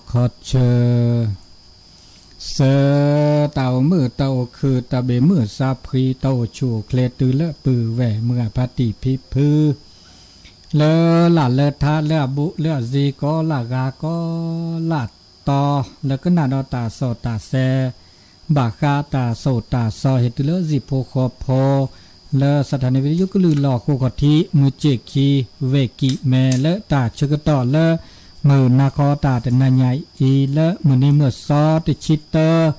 ขอเชอเสเต่ามือเต่าคือตะเบมือซาพรีเต่าชูเคลตือเลปือแหวเมื่อปฏิพิพือเลหลาเลทาเลบุเลซีก็ลากาก็ลาตอแล้วก็นาดอตาโซตาแซบาคาตาโซตาซอเฮตุเลจิโพคอพอเลสถานีวิทยุกลือหลอกโคกทีมือเจคีเวกิแมเลตาชกต่อเลมือนาคอตาแต่นายใหญ่อีเลมือนี้มือซอติชิเตอร์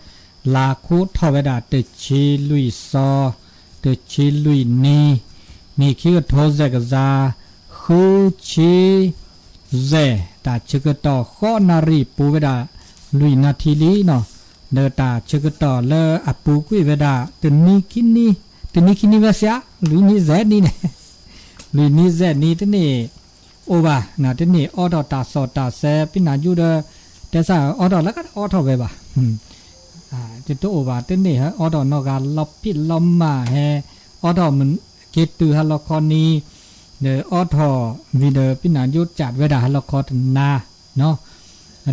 ลาคูทอเวดาติชิลุยซอติชิลุยนีคิวโทเซกซาคูชิเซตาชกต่อข้อนารีปูเวดาลุยนาทีลีเนาะเดตาชกต่อเลอปูกุยเวดาตนีคินีเวสยาลุยนีเซนี่เนี่ยลุยนีเซนี่ตนี่โอวานาตนี่ออดอตาโซตาเซปินายูเดเตซ่าออดอแล้วก็ออดอเวบะจะตัวโอวาตนี่ฮะออดอนอกาลบพิลมมาเฮออดอมันเกตือฮัลลคอนีเดออดอวีเดปินายูจัดเวดาฮัลลคอตนาเนาะ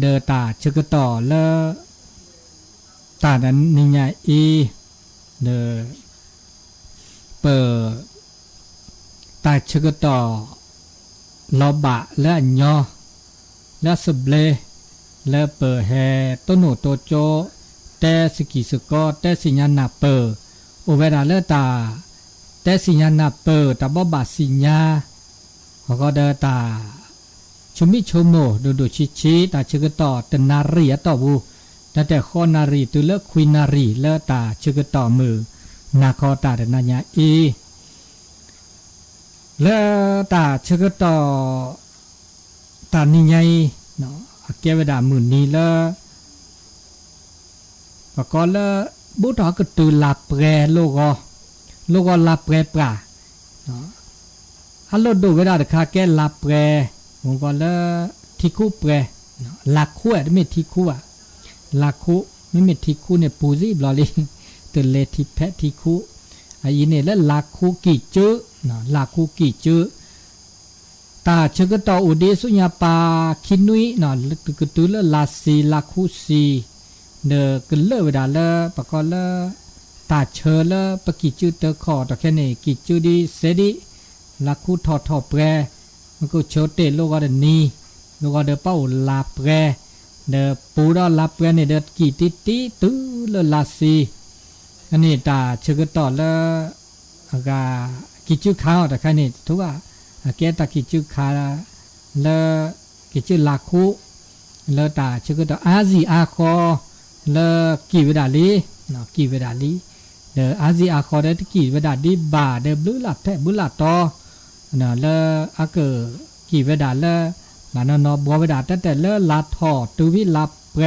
เดตาชกต่อเลตาดันนิญาอีเดเปอตาชกต่อลอบะและญอและสเบลและเปอแฮต้นโนโตโจแต่สกิสกอแต่สิญานาเปอโอเวดาเลตาแต่สิญานาเปอตาบบาสิญาเขาก็เดตาชมิชโมดูชิตาชกต่อตนารีต่อบูแต่ข้อนารีตุเลควินารีเลตาชกต่อมือนาคอตาเดนาญาอีเลตาชกต่อตานิไงเนาะเกวดามือนี้เลปก็เลบุตรก็ตือลาเปรโลกลาเปรปลาเนาะฮัลโหลดูเวลาเด็กขาแกลาเปรผมก็เลทิคูเปรลาคูอ่ะไม่ทิคูอ่ะลาคูไม่ทิคูเนี่ยปูซีบลอลิตือเลทิแพทิคูไอ้เนี่ยแล้วลาคูกี่เจอลาคูกี่เจอตาชกต่ออุเดสุญาปาคินุยเนาะกตุลลาซีลาคูซีเดกเลเวดาเลปะกอเลตาเชเลปะกิจือเตอขอตะแค่นี้กิจือดีเสดิลาคูทอเปรมันก็โชเตโลกอเดนีโลกอเดเป้าลาเปรเดปูดอลาเปรเนี่ยเดกิติตื้อเลลาซีอันนี้ตาชกต่อเลกากิจือข้าวแต่แค่นี้ทุกว่าแกตากิจือคาเลกิจือลาคูเลตาชกตาอาซีอาคอเลกิเวดาลีเนาะกิเวดาลีเดอาซีอาคอเดตกิเวดาดีบาเดบลุลาแทบุลาตอเนาะเลอาเกกิเวดาเลมานนอบัวเวดาแต่เลลาทอตูวิลาเปร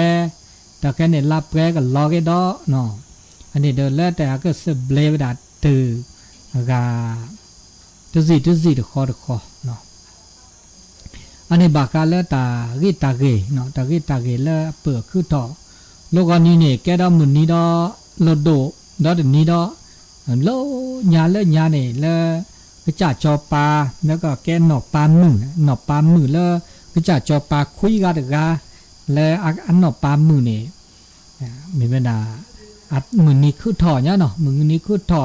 แต่แค่นี้ลาเปรก็ลอเกดอเนาะอันนี้เดเลแต่อาเกสเบลเวดาตือกาตุซีตะคอเนาะอันนี้บากาเลตาริตาเกเนาะตาริตาเกเลเปิดคือต่อโลกนี้เนี่ยแกดอมุนนี้ดอโลโดดอนี้ดอโลญาเนี่ยเลก็จะจอปาแล้วก็แกหนอกปามือเลก็จะจอปาคุยกันกาและอันหนอกปามือเนี่ยมีเวลาอัดมือนี้คือต่อเนี่ยเนาะมือนี้คือต่อ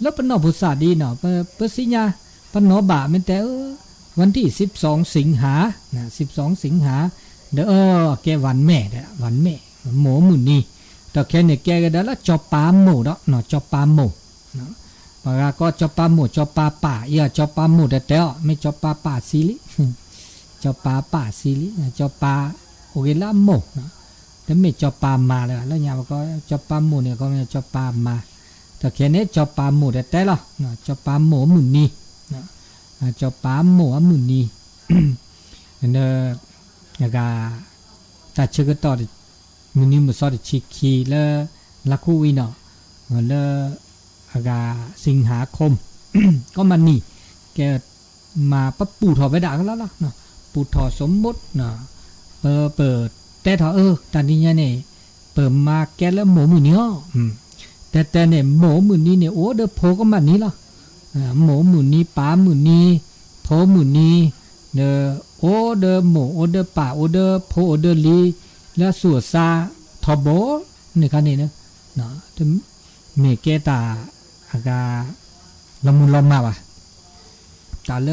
แล้วปนอภาษาดีเนาะเปสิญาปนอบะมันแต่วันที่12สิงหานะ12สิงหาเด้อแกวันแม่เด้อวันแม่หมูมื้อนี้แต่แค่เนี่ยแกก็ได้ละจอปาหมูเนาะจอปาหมูเนาะปากก็จอปาหมูจอปาป่าจอปาหมูแต่ไม่จอปาป่าซิลิจอปาป่าซิลิจอปาโอเคละหมูเนาะแต่ไม่จอปามาเลยแล้วเนี่ยก็จอปาหมูเนี่ยก็ไม่จอปามาแต่แค่นี้จอปาหมูแต่ละจอปาหมูมื้อนี้จอปาหมูมื้อนี้เด้อกาตาชกต่อมื้อนี้มื้อสอดชิคีและลักคูวีเนาะและกาสิงหาคมก็มันนี่แกมาปะปูถอไว้ด่ากันแล้วล่ะเนาะปูถอสมมุติเนาะเปิดแต่ถอตอนนี้เนี่ยเปิดมาแกแล้วหมูมื้อนี้แต่เนี่ยหมูมื้อนี้เนี่ยโอ้เด้อโพก็มันนี้ล่ะหมูมื้อนี้ปลามื้อนี้โพมื้อนี้เด้อ โอเดอร์หมูโอเดอร์ป่าโอเดอร์โพโอเดอร์ลีแล้วสัวซาทอโบนี่คันนี้นะเนาะถึงเมเกตาอากาละมุนละมาว่ะตาเล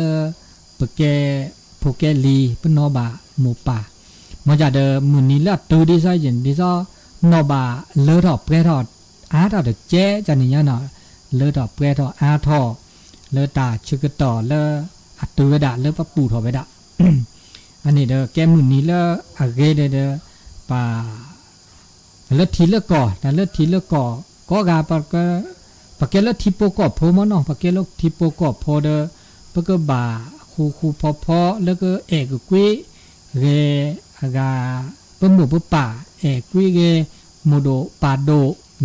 ปเกโพเกลีปนอบาหมูป่ามาจากเดมุนีละตูดีไซน์จินดีซอนอบาเลอดอกเปรดอดอาร์ดอกเจจันนี่เนาะเลอดอกเปรดออาร์ทอเลอตาชึกต่อเลออัตเวดาเลอปะปูทอเวดาอันนี้เด้อแกมุนีเลออะเกเดปาเลอทีเลก่อแต่เลอทีเลก่อก็กาปะก็ปะเกเลอทีโปก่อโพมเนาะปะเกเลอทีโปก่อโพเดอปะก็บาคูพอแล้วก็เอกกุยเรอากาปะหมูปะป่าเอกกุยเรโมโดปาโด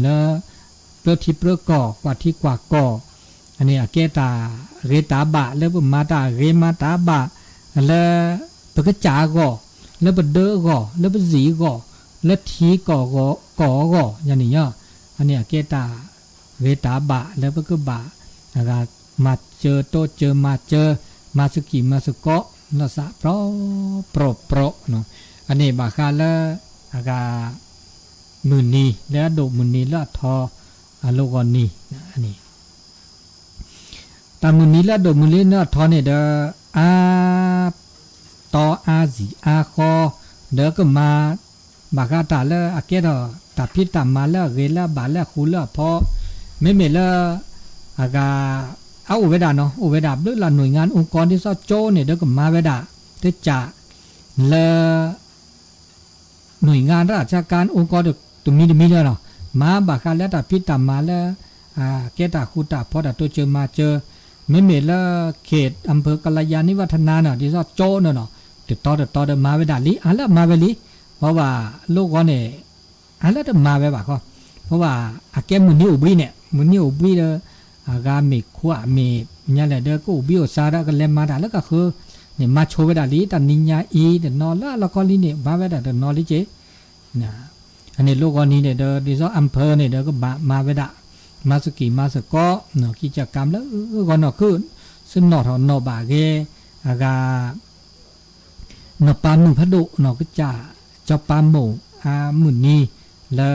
แล้วเปลือทีเปลือกก่อกว่าที่กว่าก่ออันนี้อาเกตาเรตาบะแล้วปะมาตาเรมาตาบะแล้วปะก็จาก่อแล้วปะเดอก่อแล้วปะสีก่อแล้วทีก่อก่ออย่างนี้เนาะอันนี้อาเกตาเรตาบะแล้วปะก็บะอากามาเจอโตเจอมาเจอมาสกิมาสกะละสะโปรเนาะอันนี้บาคาละอากามุนีแล้วโดมุนีละทออโลกอนีอันนี้ตามุนีละโดมุนีละทอเนี่ยเดออาตออาซีอาคอเดอก็มาบาคาตาละอาเกดอตาพิตามาละเรละบาละคูละพอไม่ละอากาเอาอุเวดาเนาะอุเวดาหรือละหน่วยงานองค์กรที่ซอโจเนี่ยเดี๋ยวก็มาเวดาจะจะละหน่วยงานราชการองค์กรตัวมีเลยเนาะมาบาคาแล้วแต่พิตามาแล้วเกตาคูตาพอแต่ตัวเจอมาเจอไม่ละเขตอำเภอกาลยานิวัฒนาเนาะที่ซอโจเนาะติดต่อมาเวดาลีอันละมาเวลีเพราะว่าโลกเขาเนี่ยอันละจะมาเวบ่าก็เพราะว่าอาแกมุนีอุบีเนี่ยมุนีอุบีเลยอากาเมฆขวาเมฆเนี่ยแหละเด็กก็บิโอซาดาก็เล่นมาได้แล้วก็คือเนี่ยมาโชว์เวดาลีแต่นิญาอีเดนอละก็ลีเนี่ยมาเวดาเดนอลิเจนะอันนี้โลกนี้เนี่ยเดอดิซออำเภอเนี่ยเดอก็มาเวดามาสกิมาสกอเนาะกิจกรรมแล้วก็เนาะคือซึ่งนอทอนอบาเกอากาเนาะปามุพัดุเนาะก็จะปาหมูมุนีแล้ว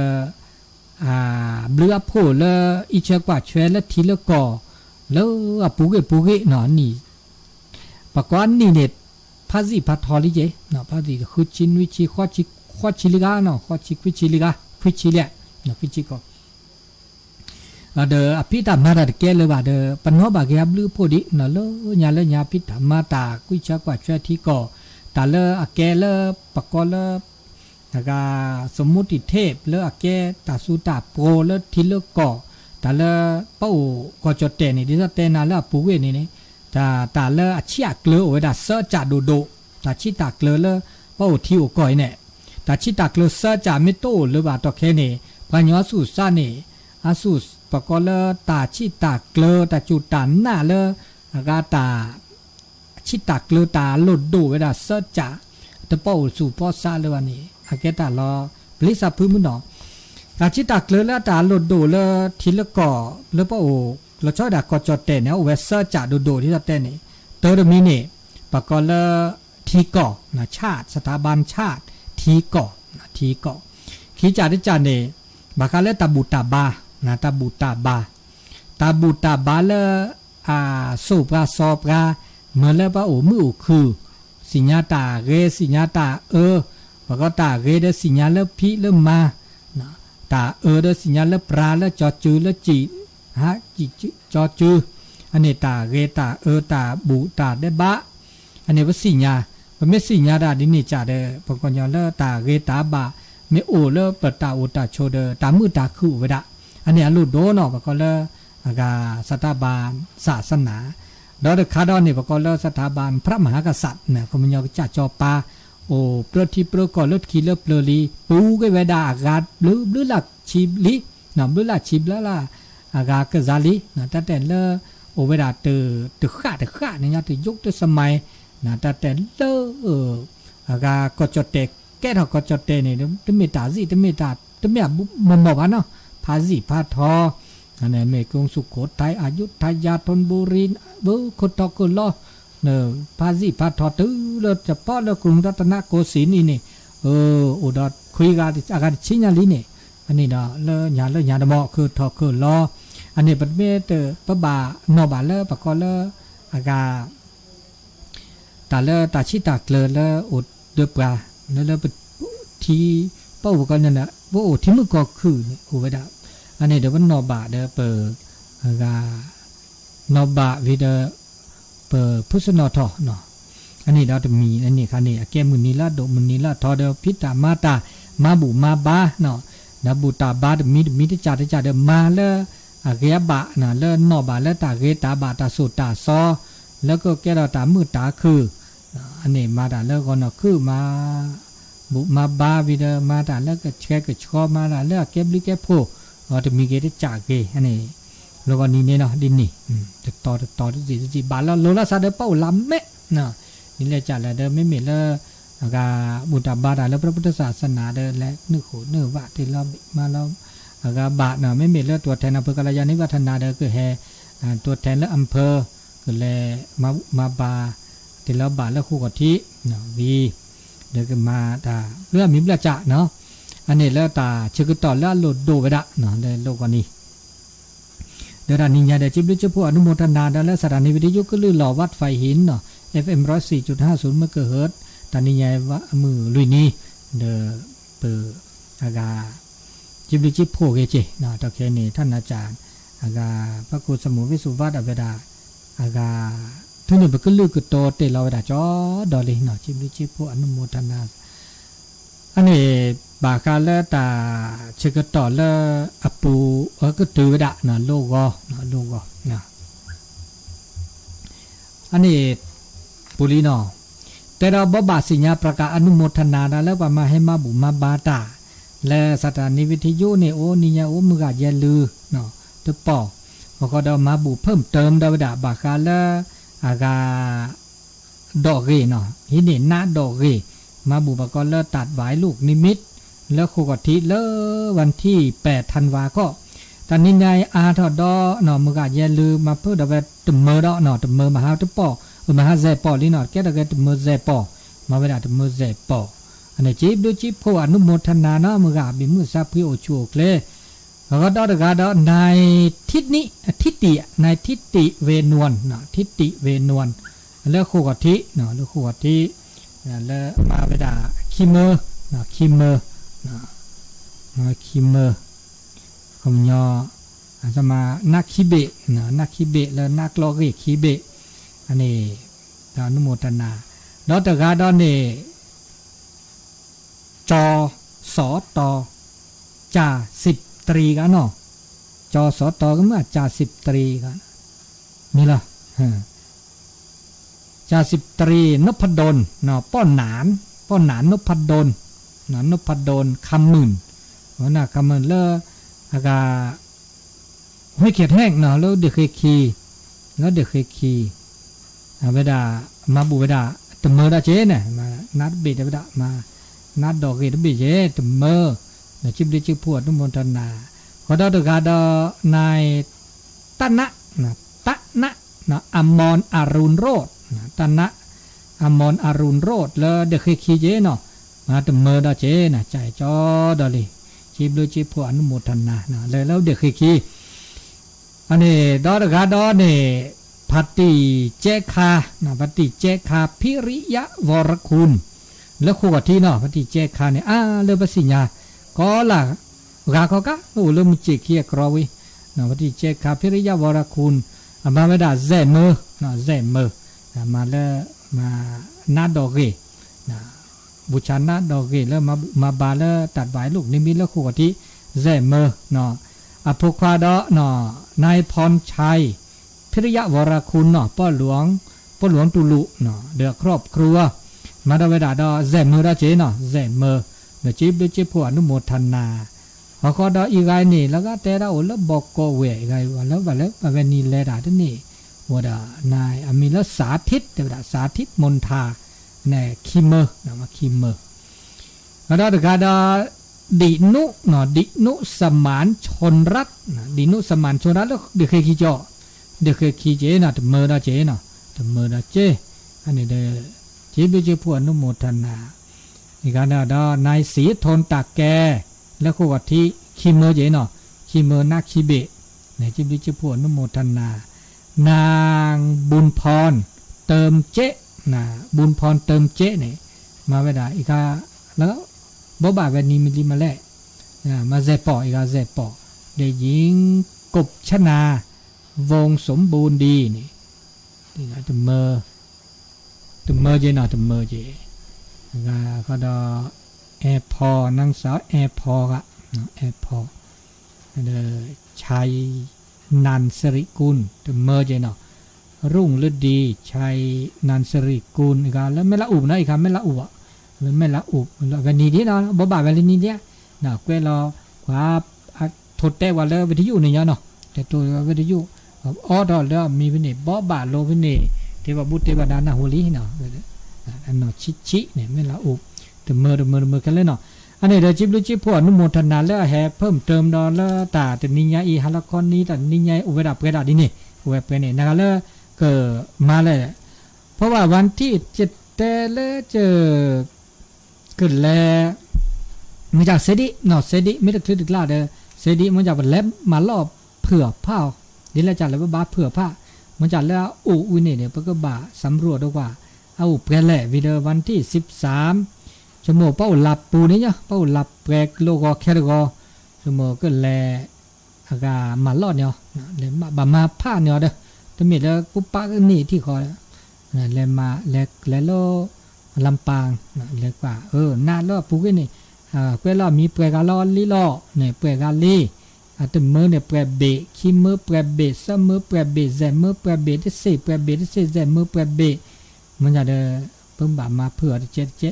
เบลือโผล่แล้วอีเชกว่าช่วยแล้วทีละก่อแล้วปูเกเนาะนี่ปากวันนี่เนี่ยพาสิพัทอลิเจเนาะพาสิคือจินวิชิข้อชิลิกาเนาะข้อชิควิชิลิกาฟิชิเล่เนาะฟิชิก็เดออภิตามาดาเกลว่าเดอปนอบาเกบลือโพดิเนาะเลญาพิตามาตากุยชักว่าช่วยที่ก่อตาเลอเกลปากเลแล้วก็สมมุติเทพเลอเกตาสุตาโปเลทีเลก่อแต่เลเป้าก็จดเตนี่ดิสเตนาเลปูเวนี่นี่ตาเลอชิอักเลอเวดาเซจ่าโดตาชิตากเลอเป้าที่อุก่อยเนี่ยตาชิตากเลอเซจ่าไม่โตหรือว่าตอแค่นี่พันยอสุสานี่อาสุสปะก็เลอตาชิตากเลอตาจุตานหน้าเลอกาตาชิตากเลอตาหลุดดูเวดาเซจ่าตะเป้าสู่พ่อซาเลยวันนี้อาเกตาลอปลิซาพื้นมุนเนาะอาชิตากเลอแล้วตาหลุดดูเลทีละก่อเลป้าโอเราชอบดักกอจอเตเนี่ยเวสเซอร์จ่าดูที่จะเต้นนี่เตอร์มินี่ปะกอเลทีก่อนะชาติสถาบันชาติทีก่อนะทีก่อขีจ่าที่จ่าเนี่ยบาคาเลตาบูตาบานะตาบูตาบาเลสูปราซอปราเมื่อเลป้าโอมือคือสิญญาตาเรสิญญาตาปก็ตาเรเดสิญญาเลพิเลมานะตาเดสิญญาเลปราเลจอจือเลจีฮะจีจอจืออันนี้ตาเรตาตาบูตาเดบะอันนี้ว่าสิญญาไม่สิญญาดาดินี่จ่าเดปกญเลตาเรตาบะไม่โอเลปตาโอตาโชเดตามือตาคือเวดะอันนี้ลูดโดเนาะปก็เลอากาสถาบันศาสนาดอเดคาดอนนี่ปก็เลสถาบันพระมหากษัตริย์เนี่ยคมญจ่าจอปาโอ้เปรติเปรก่อเลือดขี้เลือดเปลือลีปูก็เวดาอากาศหรือหลักชิบลีนะหรือหลักชิบแล้วล่ะอากาศก็ซาลีนะแต่เลโอเวดาตือขาเนี่ยตือยกตือสมัยนะแต่เลอากาศก็จดเตแก่เขาก็จดเตนี่ตึเมตาสิตึเมมันบอกว่าเนาะพาสิพาทออันนี้เมกงสุโขทัยอยุธยาธนบุรีบุคตอกลอ เนอพาสิพาทอตื้อแล้วเฉพาะแล้วกรุงรัตนโกสินทร์นี่อุดรคุยกันอากาศชิญญาลีนี่อันนี้นะแล้วญาดมอคือทอคือรออันนี้เป็นเมตปะบานอบาเลปะกอเลอากาตาเลตาชิตาเกลเลอุดเดปราแล้วเป็นที่ป้าอุกันนั่นแหละว่าโอ้ที่มือก็คืออุเวดาอันนี้เดี๋ยวมันนอบาเดเปิดอากานอบาวิเดเปิดพุทธนอทอเนาะอันนี้เราจะมีอันนี้ค่ะนี่แกมุนีละโดมุนีละทอเดพิตามาตามาบุมาบาเนาะดับบุตาบาดมีที่จ่าเดมาเลอาเกียบะนะเลนอบาเลตาเกตาบาตาสุตาซอแล้วก็แกเราตามือตาคืออันนี้มาตาแล้วก็เนาะคือมาบุมาบาวิเดมาตาแล้วก็แชก็ชอมาตาแล้วเก็บลิเก็บโพจะมีเกตจ่าเกอันนี้แล้วก็นี่เนาะดินนี่จะต่อสิบาแล้วโลละซาเดเป้าลำเมะเนาะนี่แหละจ่าแล้วเดไม่เมะแล้วอากาบุตาบาดาแล้วพระพุทธศาสนาเดและนึกโหนึกว่าที่เรามาเราอากาบาเนาะไม่มีเลือตัวแทนอำเภอกัลยาณิวัฒนาเดคือแฮตัวแทนและอำเภอคือแลมาบาที่เราบาแล้วคู่กับที่เนาะวีเดก็มาตาเรื่องมีประจักษ์เนาะอันนี้แล้วตาชื่อต่อแล้วโหลดโดไปละเนาะในโลกนี้เดี๋ยวนี้เนี่ยเดี๋ยวจิบลิจิพูอนุโมทนาและสถานีวิทยุก็ลื่นหล่อวัดไฟหินเนาะ FM 104.50 เมกะเฮิรตซ์ตอนนี้ยายว่ามือลุยนี้เดเปิดอากาจิบลิจิพูเกจิเนาะตะเคนี่ท่านอาจารย์อากาพระครูสมุวิสุวัฒน์อเวดาอากาทุนนี่เป็นก็ลื่นกุโตเตเราเวดาจอดอเลยเนาะจิบลิจิพูอนุโมทนาอันนี้บาคาเลตาเชกต่อเลอปูก็ตือเวดาเนาะโลกอเนาะโลกอเนาะอันนี้ปุริเนาะแต่เราบบาสิญญาประกาศอนุโมทนาแล้วว่ามาให้มาบุมาบาตาและสถานีวิทยุเนี่ยโอ้นี่เนี่ยโอ้มือกาเยลือเนาะตะปอก็เดามาบุเพิ่มเติมดาวดาบาคาเลอากาดอกเรเนาะหินเนนาดอกเรมาบุปกรณ์เลิตัดหวายลูกนิมิตแล้วคู่กับที่วันที่8ธันวาก็ตอนนี้นายอาทอดอเนาะมือกาเยลือมาเพื่อดาวตมเมอดอเนาะตมเมอมหาตะปอมหาเซปอลีนอดแกตะเกตมือเซปอมาเวลาตมือเซปออันนี้จีบดูจีบโพอนุโมทนาเนาะมือกาบิมือซาพิโอชูเคลก็ดอตะกาดอนายทิศนี้ทิฏฐินายทิฏฐิเวนวลเนาะทิฏฐิเวนวลแล้วคู่กับที่เนาะแล้วคู่กับที่แล้วมาเวลาคิมเมอร์เนาะคิมเมอร์เนาะมาคิมเมอร์คำย่อสมานักคิเบะเนาะนักคิเบะแล้วนักลอกิคิเบะอันนี้อนุโมทนาดอตกาดอนนี่จอสอตอจ่า10 ตรีกันเนาะจอสอตอก็เมื่อจ่า10 ตรีกันนี่ล่ะจ่า10 ตรีนพดลเนาะป้อนหนานนพดลเนาะนพดลคำหมื่นว่าน่ะคำหมื่นแล้วอากาห้วยเขียดแห้งเนาะแล้วเด็กเคยขี่เวดามาบุเวดาตมเมอร์ดาเจเนี่ยมานัดเบดเวดามานัดดอกเกดเบเจตมเมอร์เนี่ยจิบดิจิพวดนุมนทนาขอดอตกาดนายตนะนะอมรอรุณโรจน์ตนะอมรอรุณโรจน์แล้วเด็กเคคีเจเนาะมาตมเมอร์ดาเจนะใจจอดอลีจิบดิจิพวดนุมทนานะเลยแล้วเด็กเคคีอันนี้ดอตกาดอเนี่ยพัตติเจคานะพัตติเจคาพิริยะวรคุณแล้วคู่กับที่เนาะพัตติเจคาเนี่ยเรื่องภาษีญาก็ล่ะกาก็กะโอ้เรื่องมุจิเกียกรอวินะพัตติเจคาพิริยะวรคุณมาไม่ได้เจเมอนะเจเมอมาแล้วมานาดอกเกนะบูชานาดอกเกแล้วมาบาแล้วตัดไว้ลูกนิมิตแล้วคู่กับที่เจเมอเนาะอภุควาดอเนาะนายพรชัยพิริยะวรคุณเนาะป้อหลวงตุลุเนาะเดือครอบครัวมาดาเวดาดอเจเมอร์ดาเจเนาะเจเมอร์เดี๋ยวจิบด้วยจิบพวอนุโมทนาพอก็ดออีไกนี่แล้วก็แต่ละโอแล้วบอกก็เวไกวันแล้วมาเวนีเลดาที่นี่ว่าดานายอามีแล้วสาธิตเดี๋ยวสาธิตมนทาเนี่ยคิมเมอร์นะมาคิมเมอร์แล้วดอกาดอดินุเนาะดินุสมานชนรัตดินุสมานชนรัตแล้วเดี๋ยวเคยขี้จ่อเด็กเคยขี้เจน่ะตมเมอร์ดาเจน่ะตมเมอร์ดาเจ อันนี้เด้อจิบจิผู้อนุโมทนาอีกอันดอนายศรีทนตากแกแล้วก็วัดที่คีเมอเจเนาะคีเมอนักคีเบะเนี่ยจิบจิผู้อนุโมทนานางบุญพรเติมเจ๊นะบุญพรเติมเจ๊เนี่ยมาไว้ได้อีกาแล้วบ่บ่าแบบนี้มีมาแล้วมาเซปออีกาเซปอได้ยิงกบชนาวงสมบูรณ์ดีนี่นะตเมอเจเนาะตเมอเจก็ดอแอร์พอนางสาวแอร์พอกะแอร์พอเด้อชัยนันสริกุลตเมอเจเนาะรุ่งฤดีชัยนันสริกุลอีกแล้วไม่ละอุบนะอีกครับไม่ละอุบหรือไม่ละอุบวันนี้เนาะบ่บ่าวันนี้เนี่ยนะเกวรอว่าทดแต่ว่าแล้ววิทยุนี่เนาะแต่ตัววิทยุออดอแล้วมีวินี่บ่บ่าโลวินี่เทวบุตรเทวดานาโหลีเนาะอันเนาะชิเนี่ยไม่ละอุบแต่เมื่อกันเลยเนาะอันนี้เดี๋ยวจิบลุจิพวกอนุโมทนาแล้วแห่เพิ่มเติมดอลแล้วตาแต่นิยายอีฮาละครนี้แต่นิยายอุเวดาเปดาดินี่อุเวเปเนี่ยนะครับแล้วก็มาเลยเพราะว่าวันที่7แต่แล้วเจอเกิดแล้วมาจากเสดิเนาะเสดิไม่ได้ถือตึกลาเด้อเสดิมันจากแลบมาลอบเผื่อผ้าดิแล้วจากแล้วบาเผื่อผ้ามันจากแล้วอุเนี่ยเนี่ยก็บาสำรวจดูว่าเอาเปลี่ยนแหละวิดีโอวันที่13ชั่วโมงเป้าหลับปูนี่เนี่ยเป้าหลับแปลกโลกแครกชั่วโมงก็แลอากามาลอดเนี่ยเลยมาผ้าเนี่ยเด้อตมีแล้วปุ๊บปะก็นี่ที่คอแล้วมาแล้วโลลำปางเรียกว่าหน้าล้อปูกนี่เพื่อเรามีเปลือกล้อลีล้อเนี่ยเปลือกลีแต่มือเนี่ยเปลือกเบะขี้มือเปลือกเบะซ้ำมือเปลือกเบะแซมมือเปลือกเบะที่สี่เปลือกเบะที่สี่แซมมือเปลือกเบะมันจะเดินเพิ่มบามาเผื่อเจ๊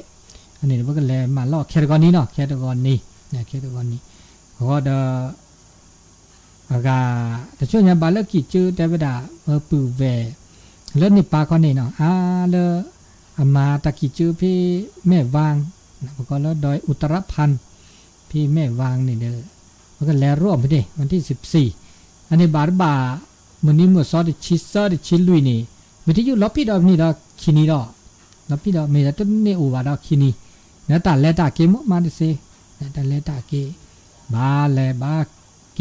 อันนี้เราก็เลยมาล้อแคตกรนี้เนาะแคตกรนี้เนี่ยแคตกรนี้ก็เดอากาแต่ช่วงนี้บาเลิกกี่จื้อแต่เวลาปือแวแล้วนี่ปลาคนนี้เนาะเลยมาตะกี้จื้อพี่แม่วางก็แล้วโดยอุตรพันธ์พี่แม่วางนี่เด้อมันก็แล้วร่วมไปดิวันที่14อันนี้บาร์บามื้อนี้มื้อซอดชิซอดชิลุยนี่วิทยุล็อบพี่ดอกนี่ดอกคินีดอกล็อบพี่ดอกมีแต่ต้นนี่อูว่าดอกคินีนะตาเลตาเกมมาดิเซนะตาเลตาเกบาเลบาเก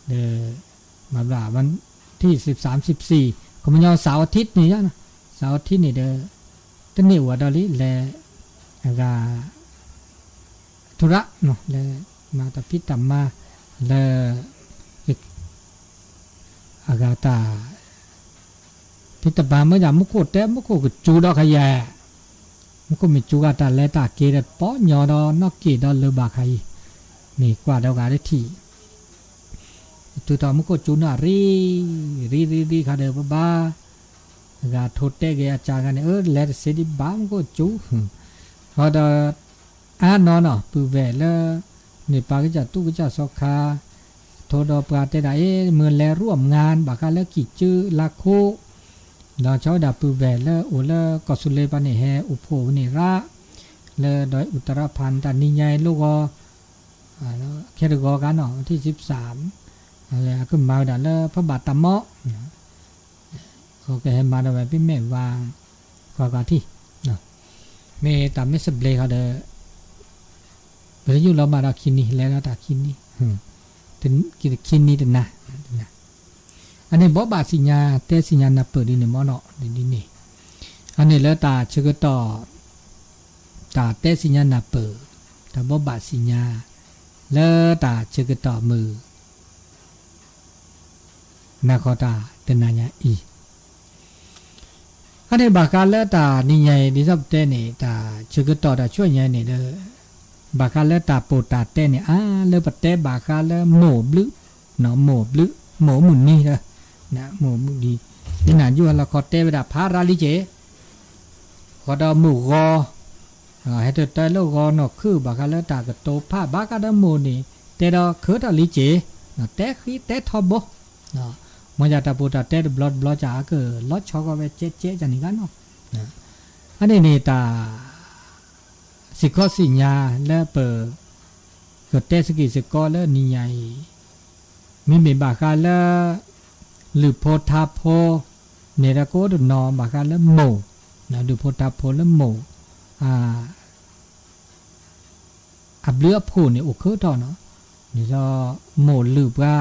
เด้อมาบาวันที่13 14ก็มันยาวเสาร์อาทิตย์นี่นะเสาร์อาทิตย์นี่เด้อต้นนี่อูว่าดอลิแลกาธุระเนาะแล้วมาตะพิตำมาแล้วอากาตาพิตบาเมื่ออย่างมุกโคแต่มุกโคก็จูดอกขยะมุกโคมีจูกาตาและตาเกดป้อนยอดอนอกเกดอเลบาไคนี่กว่าดอกาได้ที่ตัวต่อมุกโคจูน่ารีคาเดบ้าอากาโทเตเกอาจารย์กันเลดเสดิบามุกโคจูพอดนอนปูเวลนี่ปากจะตู้จะสอกคาโทดปราเตได้เมื่อแลร่วมงานบากาแล้วกี่จื้อลักโคดอเช้าดับปูเวลโอเลกอสุเลปานี่แฮอุโพนี่ระเลโดยอุตรพันธ์ตันนิยายลูกแคตกอกันเนาะที่13อะไรขึ้นมาดันแล้วพระบาทตะเมาะเขาแกให้มาได้พี่แม่วางกว่าที่เมตาไม่สเบลเขาเด้อเวลาอยู่เรามาดาคินนี่แล้วตาคินนี่ถึงคินนี่ถึงนะอันนี้บ่บาสิญญาเตสิญญานับเปิดดินมอเนาะดินนี่อันนี้แล้วตาเชกต่อตาเตสิญญานับเปิดตาบ่บาสิญญาแล้วตาเชกต่อมือนาคอตาเตนาญาอีอันนี้บากาเลตานี่ใหญ่ดิซับเตนี่ตาชื่อก็ต่อตาช่วยใหญ่นี่เด้อบากาเลตาโปตาเตนี่เลปเตบากาเลโหมบลึเนาะโหมบลึโหมหมุนนี่เด้อนะโหมมุดีนี่น่ะอยู่ละคอเตเวดาพาราลิเจขอดอหมู่กอให้เตโลกอเนาะคือบากาเลตาก็โตพาบากาดโมนี่เตดอคือตาลิเจเนาะเตคีเตทอบบ่เนาะมันจะตาปูตาเตดบลอจ่าก็ลอดชอกไปเจ๊จันนี่กันเนาะอันนี้นี่ตาสิกอสิญญาและเปิดก็เตสกิสิกอและนิยายมีบากาและหรือโพธาโพเนรโกดนอบากาและโม นะดูพุทธะโพแล้วหมู่อับเลือผู้เนี่ยโอเคต่อเนาะนี่ก็หมู่ลืบว่า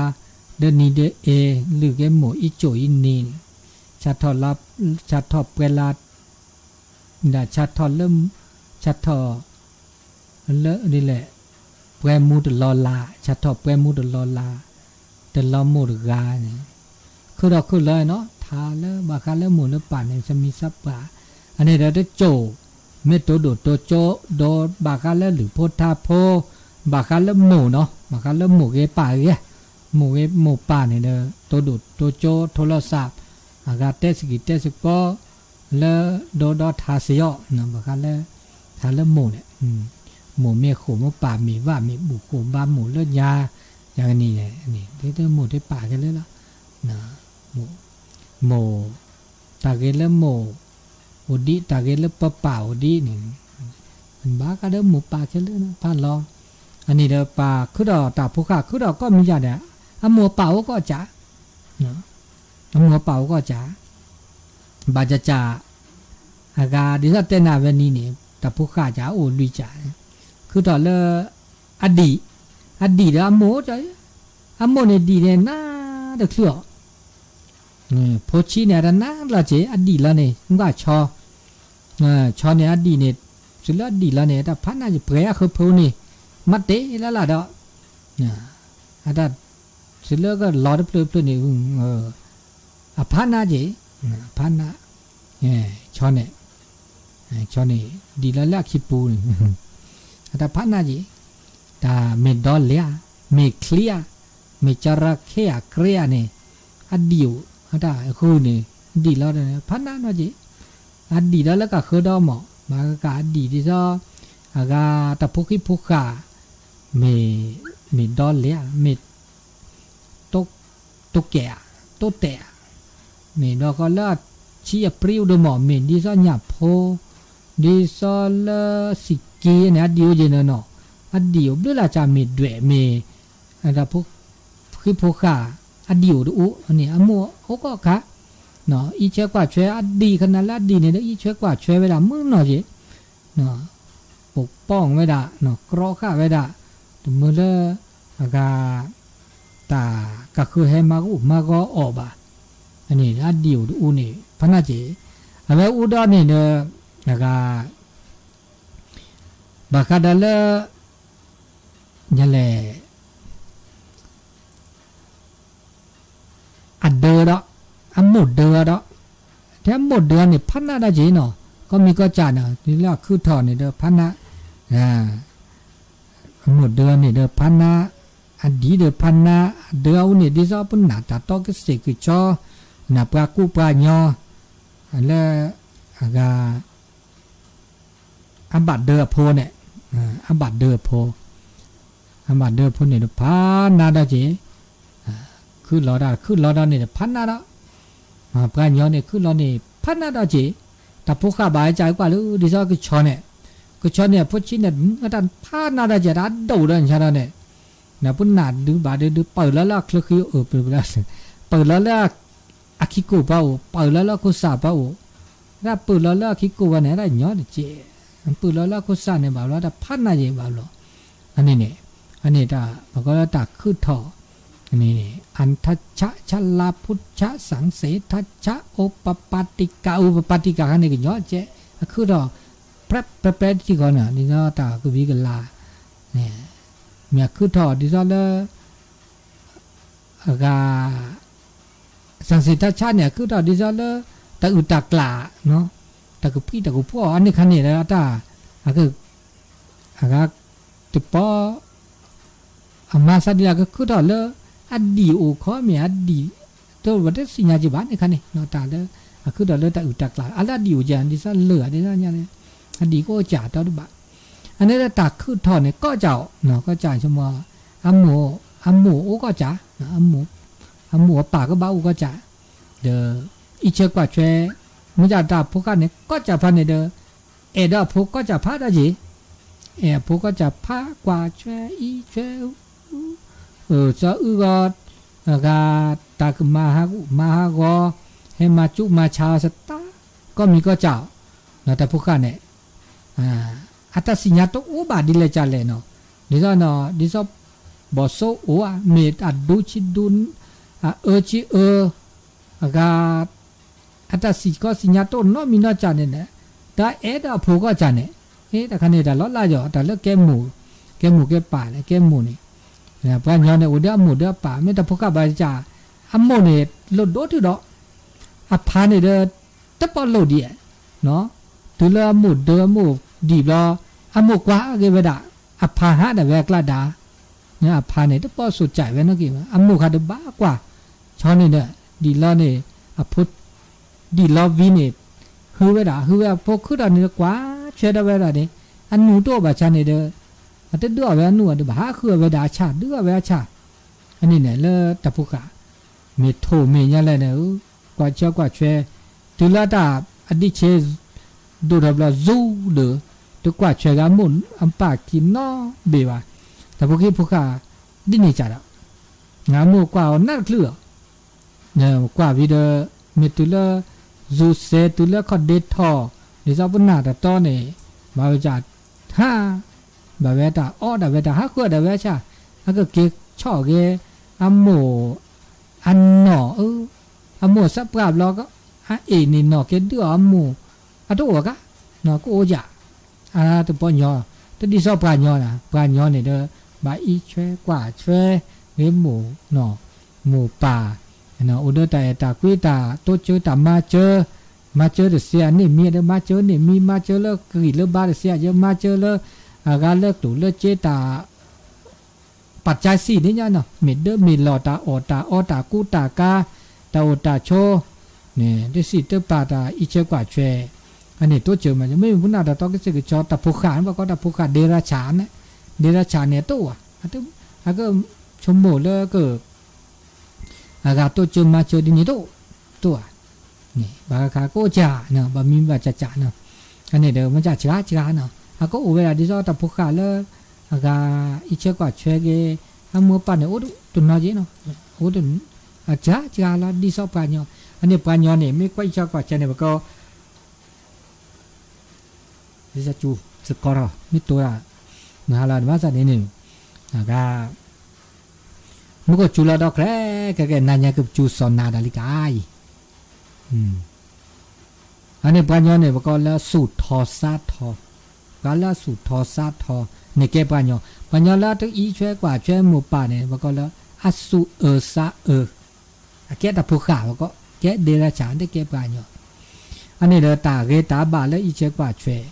เดนี่เดเอลือแกหมู่อีโจอีนี่ชัดทอรับชัดทอเวลาด่าชัดทอเริ่มชัดทอเลอะนี่แหละแปรมูดลอลาชัดทอแปรมูดลอลาแต่ลอมูดกาเนี่ยคือเราคือเลยเนาะทาเลบาคาเลหมู่เลป่านเนี่ยจะมีซับป่าอันนี้เราได้โจเมตโตโดโตโจโดบาคาเลหรือโพธาโพบาคาเลหมู่เนาะบาคาเลหมู่เกป่าเกหมู่ป่าเนี่ยเด้อโตโดโตโจโทรศัพท์อากาเตสกิเตสก็เลโดดอทาเสียเนาะบาคาเลทาเลหมู่เนี่ยหมู่เมียขู่หมู่ป่ามีว่ามีบุกขู่บ้าหมู่เลือดยาอย่างนี้เนี่ยนี่ที่หมู่ที่ป่ากันเลยละนะหมู่ตาเกลหมู่อุดิตาเกลปะป่าอุดินี่มันบ้าก็เด้อหมู่ป่ากันเลยนะผ่านรออันนี้เด้อป่าคือดอกตาผู้ข้าคือดอกก็มีอย่างเนี่ยหมู่ป่าก็จ๋าเนาะหมู่ป่าก็จ๋าบาจะจ๋าอากาดิสัตเตนาเวนีนี่ตาผู้ข้าจ๋าโอ้ลุยจ๋าคือดอกเลอดีเด้อหมู่จ๋าหมู่เนี่ยดีเนี่ยน่าเด็กเสือพอชีเนี่ยนะละเจอดีละเนี่ยงก็ชอเนี่ยอดีเนี่ยสุดละดีละเนี่ยแต่พันน่าจะเปรี้ยคือพูนี่มัดเตะแล้วล่ะดอกแต่สุดละก็รอดเปลือยนี่พันน่าเจพันน่ะชอเนี่ยดีละละขี้ปูนี่แต่พันน่าเจแต่เมดอลเลียเมเคลียเมจาระเคลียเคลียเนี่ยอดีอยู่ได้คือนี่ดีแล้วเนี่ยพันนั้นว่าจีดีแล้วก็คือดอหมอมาก็ดีที่ซอก็ตะพุกิพุกาเมดอลเลียเมตแก่ตแต่เมดอก็ละชี้ปริวดหมอเมดีซอหยาโพดีซอลสิกีเนี่ยดีอยู่เจนเนาะดีอยู่ด้วยละจาเมดด้วยเมตะพุกิพุกาอดีอยู่ดูอันนี้อมัวโอ้ก็ค่ะเนาะอีเชกว่าช่วยอดีขนาดละดีเนี่ยอีเชกว่าช่วยเวลามึงหน่อยจีเนาะปกป้องไว้ด่าเนาะกรอข้าไว้ด่าตัวมือละกาตาก็คือให้มาก็ออกบ่าอันนี้อดีอยู่ดูนี่พนักจีอะไรอุดรนี่เนี่ยกาบักกาดาละยันแหละอัดเดือดอ่ะหมดเดือดแถมหมดเดือนนี่พันนาได้จีเนาะก็มีก็จ่าเนาะนี่ละคือถอนนี่เด้อพันนาหมดเดือนนี่เด้อพันนาอันดีเด้อพันนาเดือนี่ดิซอปุ่นหน้าตาตอกเสกจอหน้าปลากูปลาญอแล้วก็อันบัดเดือโพเนี่ยอันบัดเดือโพเนี่ยพันนาได้จีคือรอดาเนี่ยพันนาละปลาญอเนี่ยคือรอเนี่ยพันนาได้จีแต่พวกข้าบายใจกว่าหรือดิซอคือชอเนี่ยพวกชิ้นเนี่ยก็ดันพันนาได้จะดันดูดันใช่ไหมเนี่ยนะปุ่นหนาดูบาดดูเปิดแล้วล่ะคลุกคือเปิดแล้วล่ะอาคิโกเปล่าเปิดแล้วล่ะคุสาเปล่าถ้าเปิดแล้วล่ะอาคิโกวันไหนได้ย้อนเจเปิดแล้วล่ะคุสาเนี่ยบ่าวแล้วแต่พันนาเจบ่าวแล้วอันนี้ถ้าบอกว่าตาคือถอนี่อันทัชชะชลาพุทธะสังเสทัชชะโอปปาติกาอันนี้ก็ย้อนเจคือดอกแปรที่ก่อนน่ะนี่เนาะตาคือวิกลาเนี่ยเมียคือถอดิซอละกาสังเสทัชชะเนี่ยคือถอดิซอละตะอุตกลาเนาะตะกุพี่ตะกุพ่ออันนี้คันนี้แล้วตาคือตุปออามาซาดิลาก็คือถอละอดีโอขอเมียอดีตัววัดสิญญาจิบานนี่คันนี่เนาะตาเลยคือดอเลยตะอุตกลาอะไรดีอยู่จันดิซะเหลือดิซะเนี่ยอดีก็จ่าตอดบะอันนี้ตาคือถอเนี่ยก็เจ้าเนาะก็จ่าชั่วโมงอัมโมโอก็จ่าอัมโมป่าก็บ้าโอก็จ่าเด้ออีเชกว่าช่วยมุจาตาพวกกันเนี่ยก็จะพันเนี่ยเด้อดาพวกก็จะพาได้จีพวกก็จะพากว่าช่วยอีช่วยจะก็ตากมาฮะก็ให้มาจุมาชาสตาก็มีก็เจ้า เนาะแต่พวกกันเนี่ยอัตสิญญาโตโอบาดิเลจาเลเนาะดิซอเนาะดิซอบอโซโออะเมตอดูชิดุนชิกาอัตสิก็สิญญาโตเนาะมีเนาะจาเนี่ยดาดาโพก็จาเนี่ยตะคันเนี่ยดาลอลาจ่อดาลแกหมู่แกป่าเลยแกหมู่นี่ปะญอเนี่ยอุดะหมู่ดะป่าเมตะพวกกบาจาอัมโมเนี่ยลดโดตุดออะพาเนี่ยเดตะปอโลดิเนาะตุลาหมู่เดหมู่ดีบลอโมกว่าเกเวดาอะพาหะเดเวกลาดาเนี่ยอะพาเนี่ยตะปอสุใจเวเนาะกิอะโมคาเดบ้ากว่าชอเนี่ยดีลอเนี่ยอะพุทดีลอวีเนี่ยฮือเวดาฮือพวกคือดาเนี่ยกว่าเชดเวดาเนี่ยอันหนูโตบาชาเนี่ยเดอะเตดอเวหนูอะบาคือเวดาชาดือเวชาอันนี้เนี่ยเลตะพุกะเมโทเมญะเลยเนี่ยกว่าเจ้ากว่าเชตุลาตาอดิเชดูดับลาซูเดตุกว่าเชกามุนอัมปากินนอเบวาแต่พวกนี้พวกดินี่จ่าละงามูกว่านักเลือเนี่ยกว่าวิเดเมตุลาซูเซตุลาคอเดทอดิซาบุนาตะตอเนี่ยบาจาฮ่าบาเวตาอ้อดาเวตาฮักก็ดาเวชาฮักก็เกช่อเกอัมโมอันหนออัมโมสับปราบลอก็นี่หนอเกดืออัมโมอะโตวะกะเนาะกูโอจาตุปญอตดิซอปราญอนะปราญอเนี่ยเด้อบาอีเชกว่าเชเวหมู่เนาะหมู่ป่าเนาะอุดตะตะกุยตาโตเจอตามาเจอเดเสียนี่มีเดมาเจอนี่มีมาเจอเลกรีเลบาเดเสียเยอะมาเจอเลกาเลตุเลเจตาปัจจัย4นี่เนาะมีเดมีลอตาออตากูตากาตาโอตาโชเนี่ยดิสิเตปาตาอีเชกว่าเชอันนี้ตัวเจอมันจะไม่พุ่นนาตาต้องก็จะจอตาผู้ขานว่าก็ตาผู้ขาเดราชานเนี่ยตัวอะก็ชมโมเลก็กาตัวเจอมาเจอดินี่ตัวนี่บาคาโกจาเนาะบามีบาจะเนาะอันนี้เด้อมันจะจ้าเนาะอะก็โอเวลาดิซอตาผู้ขาเลกาอีเชกว่าเชเกอะมัวปานเนี่ยโอตุนอจีเนาะโอตุนจ้าละดิซอปาญออันนี้ปาญอเนี่ยไม่ค่อยชอบกว่าเจเนี่ยก็ดิซาจูสกอร์มิตัวละนะฮะละว่าซะนี่ก็มุก็จูละดอกแร่แกนันยากับจูสอนนาดาลิกายอันนี้ปัญญาเนี่ยก็ละสูตรทอซาทอกาละสูตรทอซาทอเนี่ยแกปัญญาละตึกอีช่วยกว่าช่วยหมู่ป่าเนี่ยก็ละอัสุซาแกตะผู้ข่าวก็แกเดรัจฉานได้แกปัญญาอันนี้เดตาเกตาบาละอีช่วยกว่าช่วย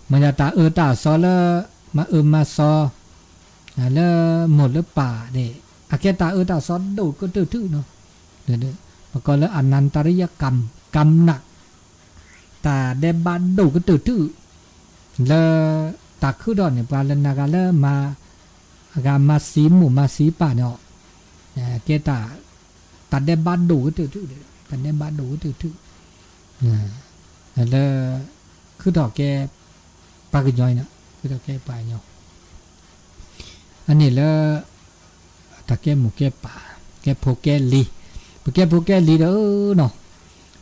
มันจะตาตาซอละมาซอแล้วหมดแล้วป่าเนี่ยอาแกตาตาซอดูก็ทื่อเนาะเด้อมันก็แล้วอนันตริยกรรมหนักตาเดบาดูก็ทื่อแล้วตาคือดอนเนี่ยปลาลนากาแล้วมาสีหมู่มาสีป่าเนาะแกตาเดบาดูก็ทื่อตาเดบาดูก็ทื่อแล้วคือดอกแกปากย่อยนะคือตะแกปลายย่ออันนี้แล้วตะแกหมูแกป่าแกโพแกลีเด้อเนาะ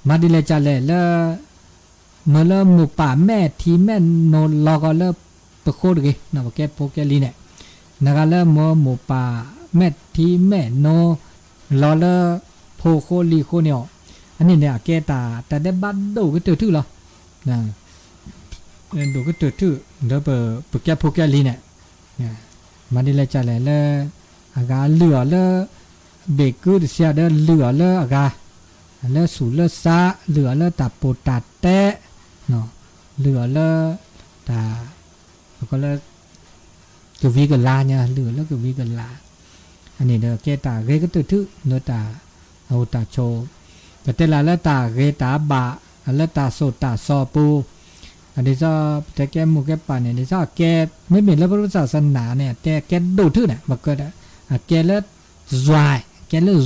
มาดิเลจาเลแล้วเมื่อหมูป่าแม่ทีแม่โนลอก็แล้วปะโคดเกเนาะแกโพแกลีเนี่ยนะคะแล้วหมูป่าแม่ทีแม่โนลอแล้วโพโคลีโคเนี่ยอันนี้เนี่ยแกแต่ได้บัดดูก็ตื้อๆหรอนะดูก็ตื้อๆเด้อเปิดแกโพแกลีเนี่ยมาดิเลจาเลแล้วอากาเหลือแล้วเบกูเสียเด้อเหลือแล้วอากาแล้วสูเลซาเหลือแล้วตาโปตาแตะเนาะเหลือแล้วตาก็แล้วก็วิกลาเนี่ยเหลือแล้วก็วิกลาอันนี้เด้อแกตาเกก็ตื้อๆเนาะตาเอาตาโชก็แต่ละแล้วตาเกตาบะแล้วตาโซตาซอปูอันนี้จะแต่แกหมู่แกป่าเนี่ยนี่จะแกไม่เป็นแล้วพระพุทธศาสนาเนี่ยแต่แกดูทื่อน่ะบ่เกิดแกเลิศแกเลิศ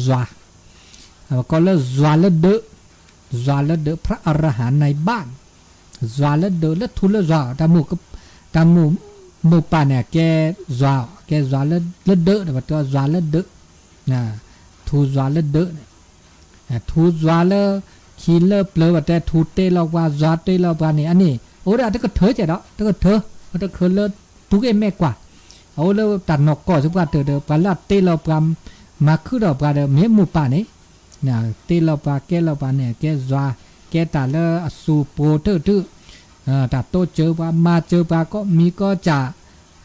ก็เลิศเลิศเด้อพระอรหันต์ในบ้านเลิศเด้อเลิศทุเลิศตามหมู่ป่าเนี่ยแกเลิศเด้อแต่ว่าตัวเลิศเด้อนะทุเลิศเด้อทุเลิศขีเลิศเปลือยแต่ทุเตเราว่าเตเราว่านี่อันนี้ โอ้เดี๋ยวตะก็เถอเจ๋อตะก็เถอตะก็เลทุกเอ็มแม่กว่าเอาเลตัดนกก็สุกว่าเถอปลาเตลปลามาคือดอกปลาเดเมมูป่านี่นะเตลปลาแกลปลาเนี่ยแกซัวแกตาเลอสูโปเตอร์ตัดโตเจอปลามาเจอปลาก็มีก็จะ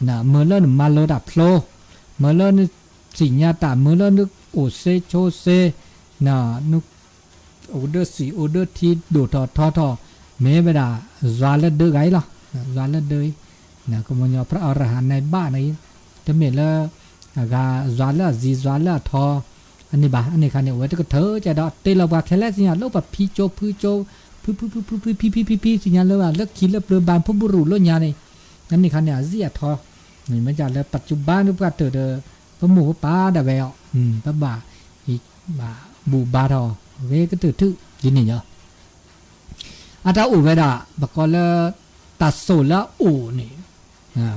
นะเมื่อเล่นมาโลดับโฟเมื่อเล่นสิญญาตาเมื่อเล่นนึกโอเซโชเซนะนึกโอเดอร์สีโอเดอร์ทีดูทอเมเบดาซาเลเดอร์ไงล่ะซาเลเดอร์นะก็มันยอพระอรหันต์ในบ้านนี้จะเมื่อละกาซาเลซีซาเลทออันนี้บ้าอันนี้คันนี้ไว้ก็เธอจะดอเตลบาแค่แรกสิญญาโลแบบพีโจพี่สิญญาเลยว่าเลิกคิดเลิกเปลือบานพบุรุษโลญญาเนี่ยนั่นนี่คันเนี่ยเสียทอนี่มันจะเลยปัจจุบันรูปการเตอพหมู่ป้าดาเวลป้าบ่าอีบ่าบูบาทอเวก็ตื่นทึยินนี่เนาะอาตาอูเวดาบกอลตัดโซละอูนี่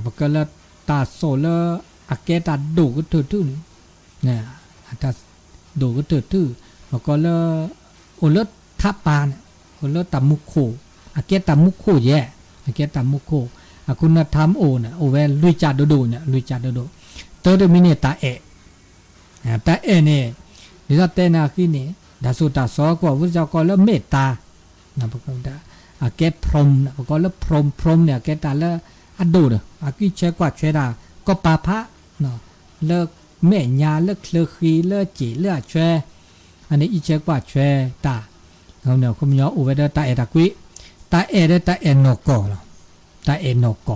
บกอลตัดโซละอาเกตัดดูก็ตื่นทึนี่เนี่ยอาตาดูก็ตื่นทึบกอลโอเลทับปานโอเลตัมุโคอาเกตัมุโคแย่อาเกตัมุโคอาคุณธรรมโอเนี่ยโอเวลุยจัดดูเนี่ยลุยจัดดูเตอร์มินิตาเเนี่ยนี่จะเตนาคีนี่ดาสุตาสอกว่าพระเจ้าก็แล้วเมตตานะพระองค์ได้อาเกพรมนะพระองค์แล้วพรมเนี่ยแกตาแล้วอดูเด้ออากิเชกว่าเชดาก็ปาพระเนาะเลิกเมญาเลิกเคลือขีเลิกจีเลิกเชอันนี้อีเชกว่าเชตาเอาเนี่ยคุณยออุเวเดตาเอตากุยตาเอเดตาเอนโกล่ะตาเอนโก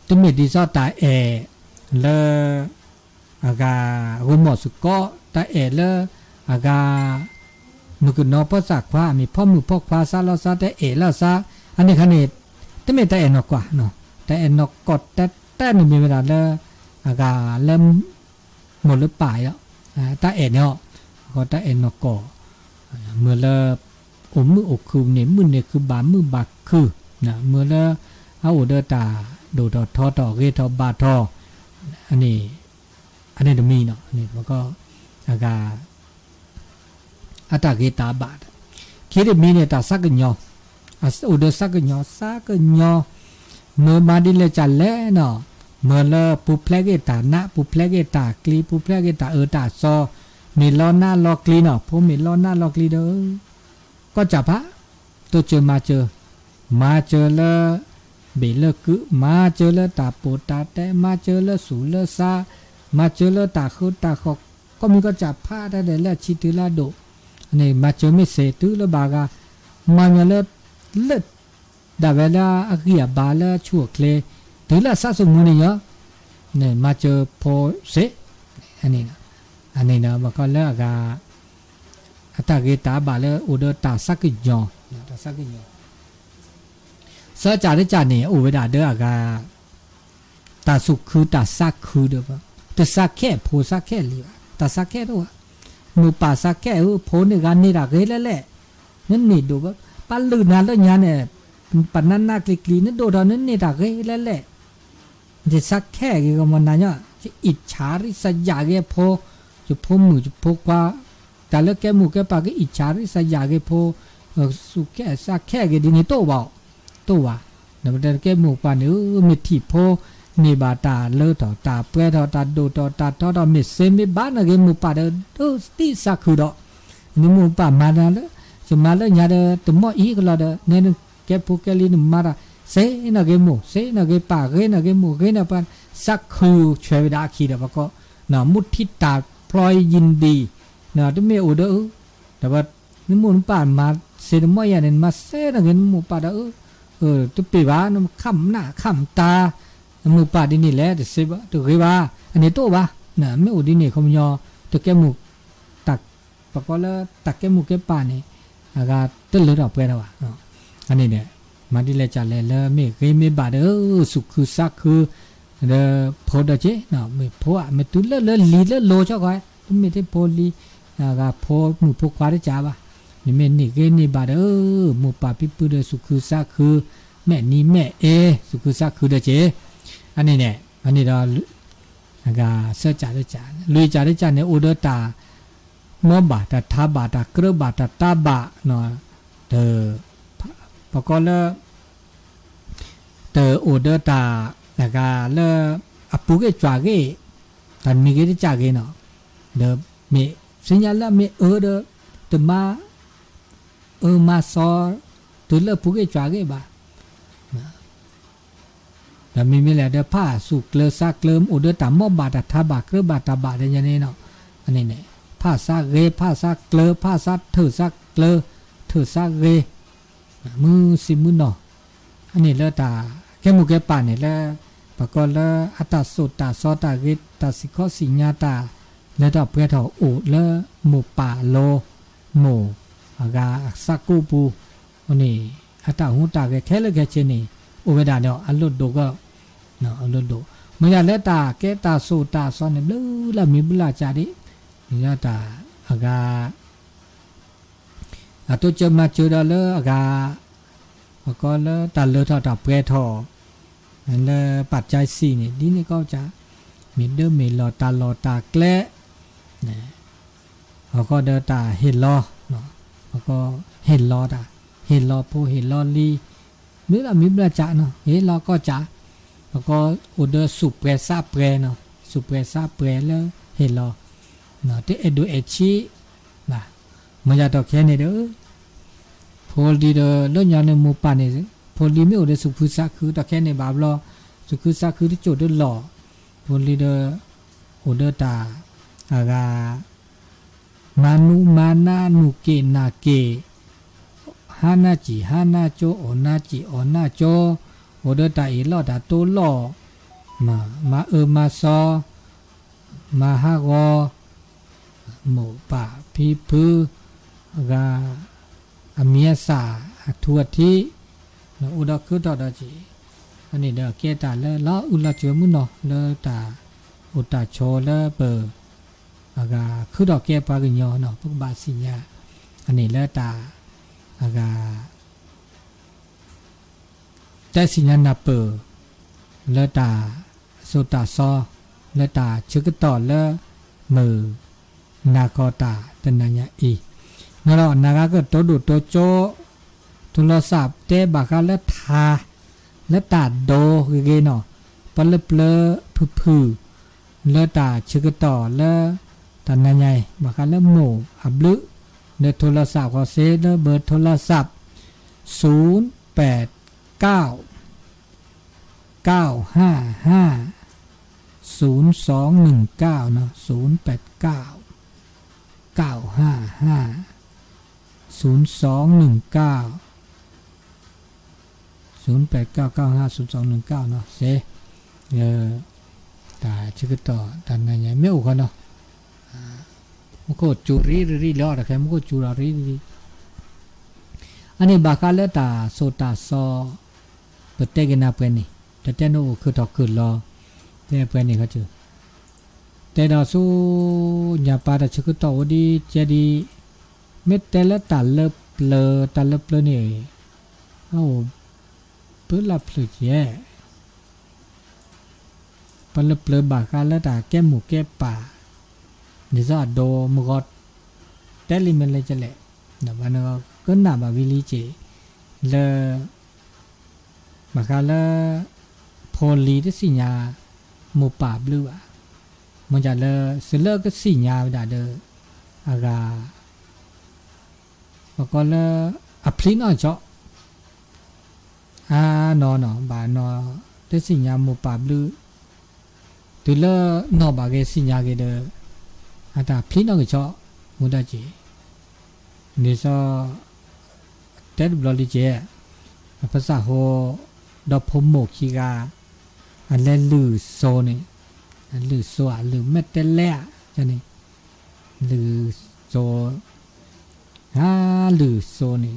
ตุมิดิซอตาเอเลอากาหุมอสุก็ตาเอเลอากานุกนอภาษาความีพ่อมือพ่อควาซาลอซาแต่เอลาซาอันนี้คันนี้แต่ไม่แต่เอนกว่าเนาะแต่เอนกกดแต่หนึ่งมีเวลาเลอากาเริ่มหมดหรือป่ายแล้วตาเอเนาะก็ตาเอนกเมื่อเลอมืออกคือเนี่ยมือเนี่ยคือบามือบาคือนะเมื่อเลเอาเดตาดูทอเกทอบาทออันนี้จะมีเนาะอันนี้มันก็อากาอัตาเกตาบาทคิดมีเนี่ยตาสักญออุดสักญอเมื่อมาดิเลจันเล่เนาะเมื่อเลปุเพลเกตานะปุเพลเกตากลีปุเพลเกตาตาซอมีล้อหน้าล้อกลีเนาะพวกมีล้อหน้าล้อกลีเด้อก็จับพระตัวเจอมาเจอเลเบลกุมาเจอเลตาปูตาแต่มาเจอเลสูเลซามาเจอเลตาคุตาขอกก็มีก็จับผ้าได้เลยแล้วชิตุลาโดนี่มาเจอไม่เสตุลบากามาเลือดดาเวลาอักยาบาลชั่วเคลถึงละซาสมุนี่เนาะนี่มาเจอพอเสอันนี้นะมันก็เลิกอัตาเกตาบาลอุดตาสักยอเสจาริจานี่อุเวดาเดอกาตาสุคือตาสักคือเด้อตาสักแค่โพสักแค่ลีตาสักแค่ด้วยมูป่าสักแค่โพนี่กันนี่ละเกยแล้วนั่นนี่ดูว่าปัลลืนานแล้วญาเนี่ยปันนั้นน่ากลีนั่นดูตอนนั้นนี่ละเกยแล้วจะสักแค่ก็มันนั่นเนี่ยจะอิจฉาริษยาเกโพจะโพมือจะโพกว่าแต่แล้วแกมูแกปากก็อิจฉาริษยาเกโพสุแค่สักแค่ก็ดีนี่โตว่าแต่ประเด็นแกมูป่านี่มีที่โพนี่บาตาเลอต่อตาเปรตตาดูต่อตาทอดมิเซมิบ้านอะไรมูป่าเดอสติสักคือดอกนี่มูป่ามาแล้วสมาแล้วญาเดตุมออีกแล้วเดเนี่ยแกพวกแกลีนมาละเซนะเกมูเซนะเกป่าเกนะเกมูเกนะปันสักคือเชวดาคีเดปะก็นะมุทิตาพลอยยินดีนะตุเมอเดอแต่ว่านี่มูป่ามาเซนมอยาเนี่ยมาเซนะเกมูป่าเดตุปีบ้านคำหน้าคำตามือป่าดินี่แหละแต่เสบตัวเกว่าอันนี้โตวะน่ะไม่อุดินี่เขายอตัวแกมูตักปะก็แล้วตักแกมูแกป่านี่อากาตึ้งเลยดอกเปแล้ววะอันนี้เนี่ยมาดิเลจ่าเลยไม่เคยไม่บาดสุขคือสักคือพอดเจน่ะไม่พอไม่ตุลเลยลีเลยโลชอกไว้ไม่ได้พอลีอากาพอมือพกควาได้จ้าปะนี่แม่นี่เกนี่บาดมือป่าพิปุเดสุขคือสักคือแม่นี่แม่สุขคือสักคือเดเจอันนี้เนี่ยอันนี้เราเสื้อจ่าได้จ่าลุยจ่าได้จ่าเนี่ยอุดตามอบาตาทาบาตากระบาตาตาบะเนาะปะก็แล้ว เตอโอเดตาแล้วก็เลอปูเกจวาเกตันมีเกจะจากเกเนาะเดมีสัญญาละมีเดตมามาซอตัวเลปูเกจวาเกบาแล้วมีแหละเดผ้าสุกเลซักเลมโอเดตามอบาดทาบาเกบาตาบาเดยันนี่เนาะอันนี้เนี่ยผ้าซักเกผ้าซักเลผ้าซักเถอซักเลเถอซักเกมือสิมือเนาะอันนี้เลตาแค่มุกแค่ป่านนี่แหละปะก็เลอัตตาสุตตาซอตาเกตาสิข้อสิญญาตาแล้วดอกเพื่อถอโอเลหมู่ป่าโลหมู่อากาสักกูปูอันนี้อัตตาหูตาแค่เลยแค่เชนี่โอเวดาเนาะอัลลุดโดก็เนาะอัลลุดโดเมื่อเลตาแค่ตาสุตตาซอเนี่ยบลูละมีบลาจาดิยาตาอากาตัวจะมาเจอดาเลอากาก็เลตาเลทอตาเปรทอเลปัจจัย4นี่ดีนี่ก็จะมีเดมีลอตาแกละนะก็เดตาเห็นลอเนาะก็เห็นลอตาเห็นลอผู้เห็นลอลีมีละมีประจะเนาะเห็นลอก็จะก็อุดสุเปรซาเปรเนาะสุเปรซาเปรแล้วเห็นลอเนาะที่ดูชีนะมันจะตอกแค่นี้เด้อพอดีเด้อเรื่องอย่างนี้มูปานี่พอดีไม่อุดสุขุสักคือตอกแค่นี้บาบลอสุขุสักคือที่จุดด้วยหล่อพอดีเด้ออุดตาอากามานุมานานุเกนาเกฮานาจิฮานาโจโอนาจิโอนาโจอุดตาอีหล่อตาโตหล่อมามาซอมาฮากอหมู่ป่าพีพือกาอเมียสาทัวทีอุดคือตอดจีอันนี้เด้อเกตาแล้วละอุลาเจอมุนเนาะเลตาอุตาโชเลเปออากาคือดอกแก้ปากญอเนาะพวกบาสิญาอันนี้เลตาอากาแต่สิญานาเปอเลตาสุตาซอเลตาชึกตอเลมือนาคอตาตนัญญาอีนั่นแหละนากาก็ตัวดูตัวโจโทรศัพท์เตบากาเลทาเลตาโดเกเนาะปลเปลพื้เลตาชึกต่อเลตนัญญาบากาเลหมู่อับลึในโทรศัพท์ก็เซเลเบอร์โทรศัพท์089 955 0219เนาะ089 955 0219 0899502219เนาะเซตาชื่อต่อตันนั่นไงไม่อุกันเนาะมันก็จูรีลอดอะครับมันก็จูรีอันนี้บากาเลตาโซตาซอเปิดเตกินาเปนี่แต่เจโนคือตอกคือรอแต่เปนี่เขาเจอแต่ดาสู้ยาปาดชื่อต่อดีเจดีเม็ดแต่ละตาเล็บนี่เอาเปิดลับสุดแย่ปลเปลบากาเลตาแก้หมูแก้ป่านี่ซะโดมกอดแต่ลิมันเลยจะแหละนะมันก็น่าบาวิลิเจเลบากาเลพอลีที่สิญาหมูป่าบลูอ่ะมันจะเลเสลก็สิญาดาเดอากาบากาเลอพลินอจ่อนอนบานอที่สิญาหมูป่าบลูตุเลนอบาเกสิญาเกเดอาตาพลินอจ่อมุดาเจนี่ซอเต็ดบลอลิเจภาษาโฮดอพมโมคีกาอันเลลือโซนี่อันลือโซอันลือเม็ดเตแลจังนี่ลือโซลือโซนี่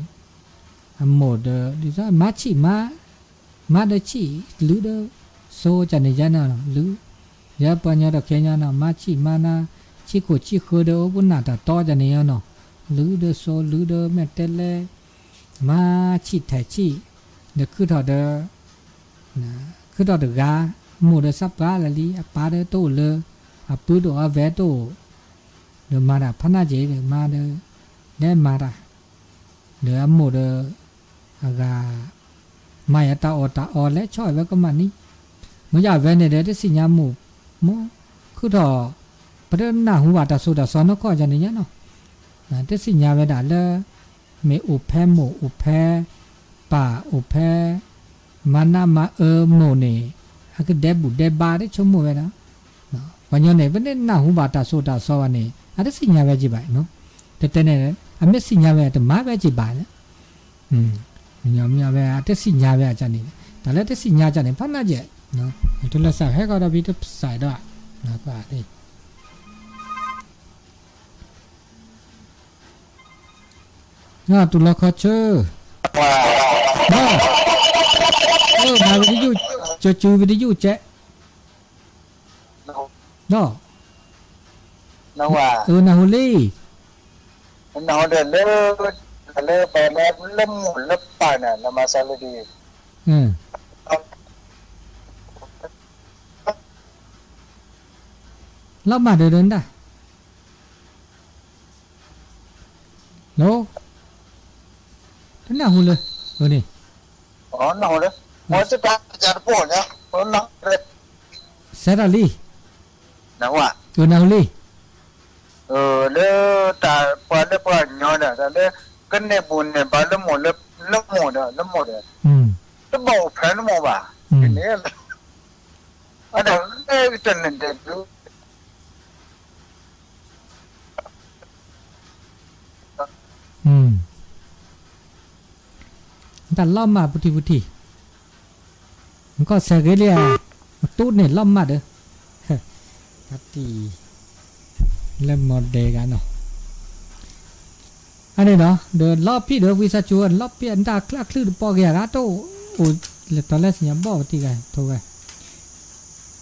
อันโมเดดิซามาชิมาเดชิลือเดโซจังนี่จังนะลือยาปัญญาดอกแค่ญานะมาชิมานาชิโคชิโคเดอบุนาตาตอจังนี่เนาะลือเดโซลือเดเม็ดเตแลมาชิไทชิเดคือถอเดนะคือถอเดกาหมู่เดซับกาละลีอปาเดโตเลอปือโดอเวโตเดมาดาพนาเจเดมาเดเดมาดาเดอหมู่เดอากา มาตาอและช่อยไว้ก็มานี่มึงอยากเว้นเนี่ยได้สิญญาหมู่มอคือดอประเด็นหน้าหัวตาสุดาสอนก็จะนี่เนาะได้สิญญาเวดาละเมอุแพหมู่อุแพป่าอุแพมานามาโมเนอะก็เดบุเดบาได้ชมมู่เวดาวันย้อนเนี่ยประเด็นหน้าหัวตาสุดาสอนนี่อะได้สิญญาเวจิบายเนาะแต่เนี่ยอเมสิญญาเวแต่มาเวจิบายညမြပဲတက်စီညာပဲအကြနေဒါလည်းတက်စီညာကြနေဖတ်နာကျနော်ဒီလက်ဆက်ဟဲကတော့ပြီးတော့ဆိုင်တော့နော်ပါလေနော်တူလခချေနော်ဘာဗီဒီယိုချူဗီဒီယိုချက်နော်နော်ဝါနော်ဟိုလေးနော်တယ်le pa lem lepa na masalah di လောက်မှတယ်တာနော်တနဟိုလေဟိုနေอ๋อနော်လေမောစတာကြပေါ်နော်ဟိုနော်ဆရာလီနော်ဝါနော်လေးle ta pa le pa nyo da le kene bun ne ba le mo da le bo phan mo ba ni ada tan ne deแต่ล่อมมาพุทธิมันก็เสกเลยตู้เนี่ยล่อมมาเด้อฮัตตีเล่มหมดเดกันเนาะอันนี้เนาะเดินรอบพี่เดินวิชาชวนรอบพี่อันดาคลาคลื่นปอเกียร์โตโอ้เลยตอนแรกสัญญาบอกที่กันถูกไหม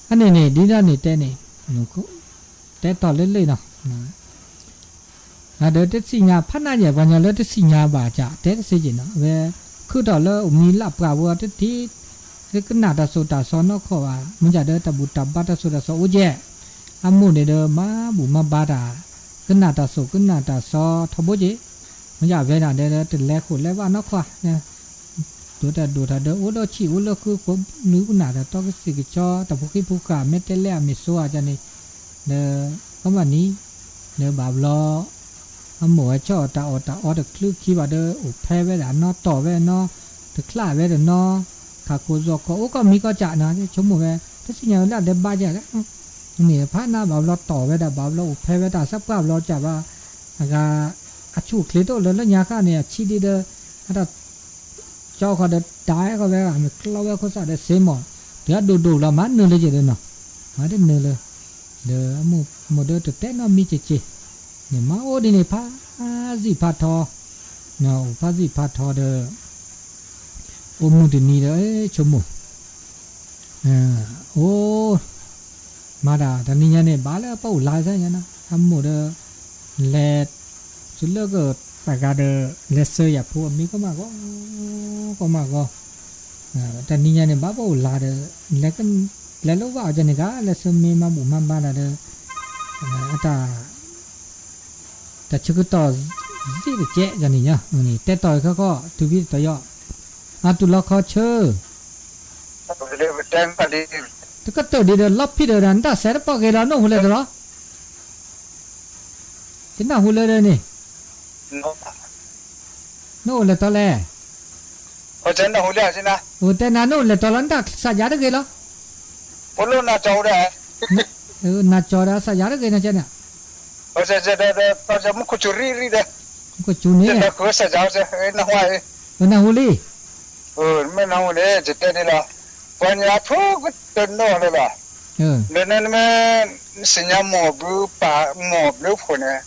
อันนี้นี่ดีด้านนี่เต้นี่หนูก็เต้ต่อเรื่อยๆเนาะเดินเต้สิญญาพัฒนาอย่างวันนี้เต้สิญญาบาจ่าเต้สิจิเนาะเว้คือต่อเลยมีหลับกว่าวัวที่ก็น่าจะสุดแต่ซ้อนนอกเขาว่ามันจะเดินตะบุตะบัตสุดแต่ซ้อนโอ้เจ้อามูเนี่ยเดินมาบุมาบาดาก็น่าจะสุก็น่าจะซ้อทบเจ้มันอยากเวลาเดินถึงแลขุดแล้วว่านอกเขาเนี่ยดูแต่เดินโอ้ดอชีโอ้เลิกคือผมนึกน่าจะต้องสิกจอแต่พวกที่ผู้กาไม่ได้แล้วไม่ซัวจะนี่เดินก็วันนี้เดินแบบรออาหมูจ่อตาอเด็กคลึกคิดว่าเดินอุแพ้เวลานอต่อเวลานอถึงคลาเวลานอขาโคจก็โอ้ก็มีก็จะนะชมหมูเวถ้าสิ่งอย่างนั้นเดินบ้าจะแล้วนี่พระนาแบบเราต่อเวลาแบบเราอุแพ้เวลาสักแบบเราจะว่าอาชูเคล็ดแล้วแล้วยาข้าเนี่ยชีดีเดอถ้าเจ้าเขาเดินได้ก็เวลามันเราเวลาเขาสั่งได้เสมอเดี๋ยวดูเรามันเนื้อเลยจะเดินเนาะมาได้เนื้อเลยเดี๋ยวหมดเดินแต่แต่เรามีเจเนี่ยมาโอ้ดิเนี่ยพระสิพระทอเนาะพระสิพระทอเด้อโอ้มุดนี่เด้อชมมุโอ้มาดาตอนนี้เนี่ยบ้าแล้วเป้าลายซะเนี่ยนะทำหมดเด้อแลสุดเลิกก็ปากกาเด้อเลเซอร์อยากพูดมีก็มาก็ตอนนี้เนี่ยบ้าเป้าลายเด้อแล้วก็แล้วว่าจะเนี่ยก็เลเซอร์มีมาบุมาบ้านเด้อแต่ชุดต่อสิเจ๊จะนี่เนี่ยนี่แต่ต่อยเขาก็ทุบิต่อยตุลเขาเชื่อแต่ก็ตัวเดียวลับพี่เดินแต่เสร็จปอกเกล้าโน่หุ่นเลยเหรอที่น่าหุ่นเลยนี่โน่เลยตัวแรกโอ้เจนน่าหุ่นเลยใช่ไหมโอ้แต่น่าโน่เลยตัวนั้นแต่สัญญาได้กี่เหรอพอรู้น่าจอได้น่าจอได้สัญญาได้กี่นะเจ้าเนี่ยโอ้เจมุขจุรีเด้ก็จูนี่เนี่ยก็สัญญาจะน่าหัวน่าหุ่นเลยไม่น่าหุ่นเลยจะเต้นนี่ละปัญญาพูดเต้นโน่เลยล่ะเดินนั่นมันสัญญาหมอบหรือป่าหมอบหรือผลเนี่ย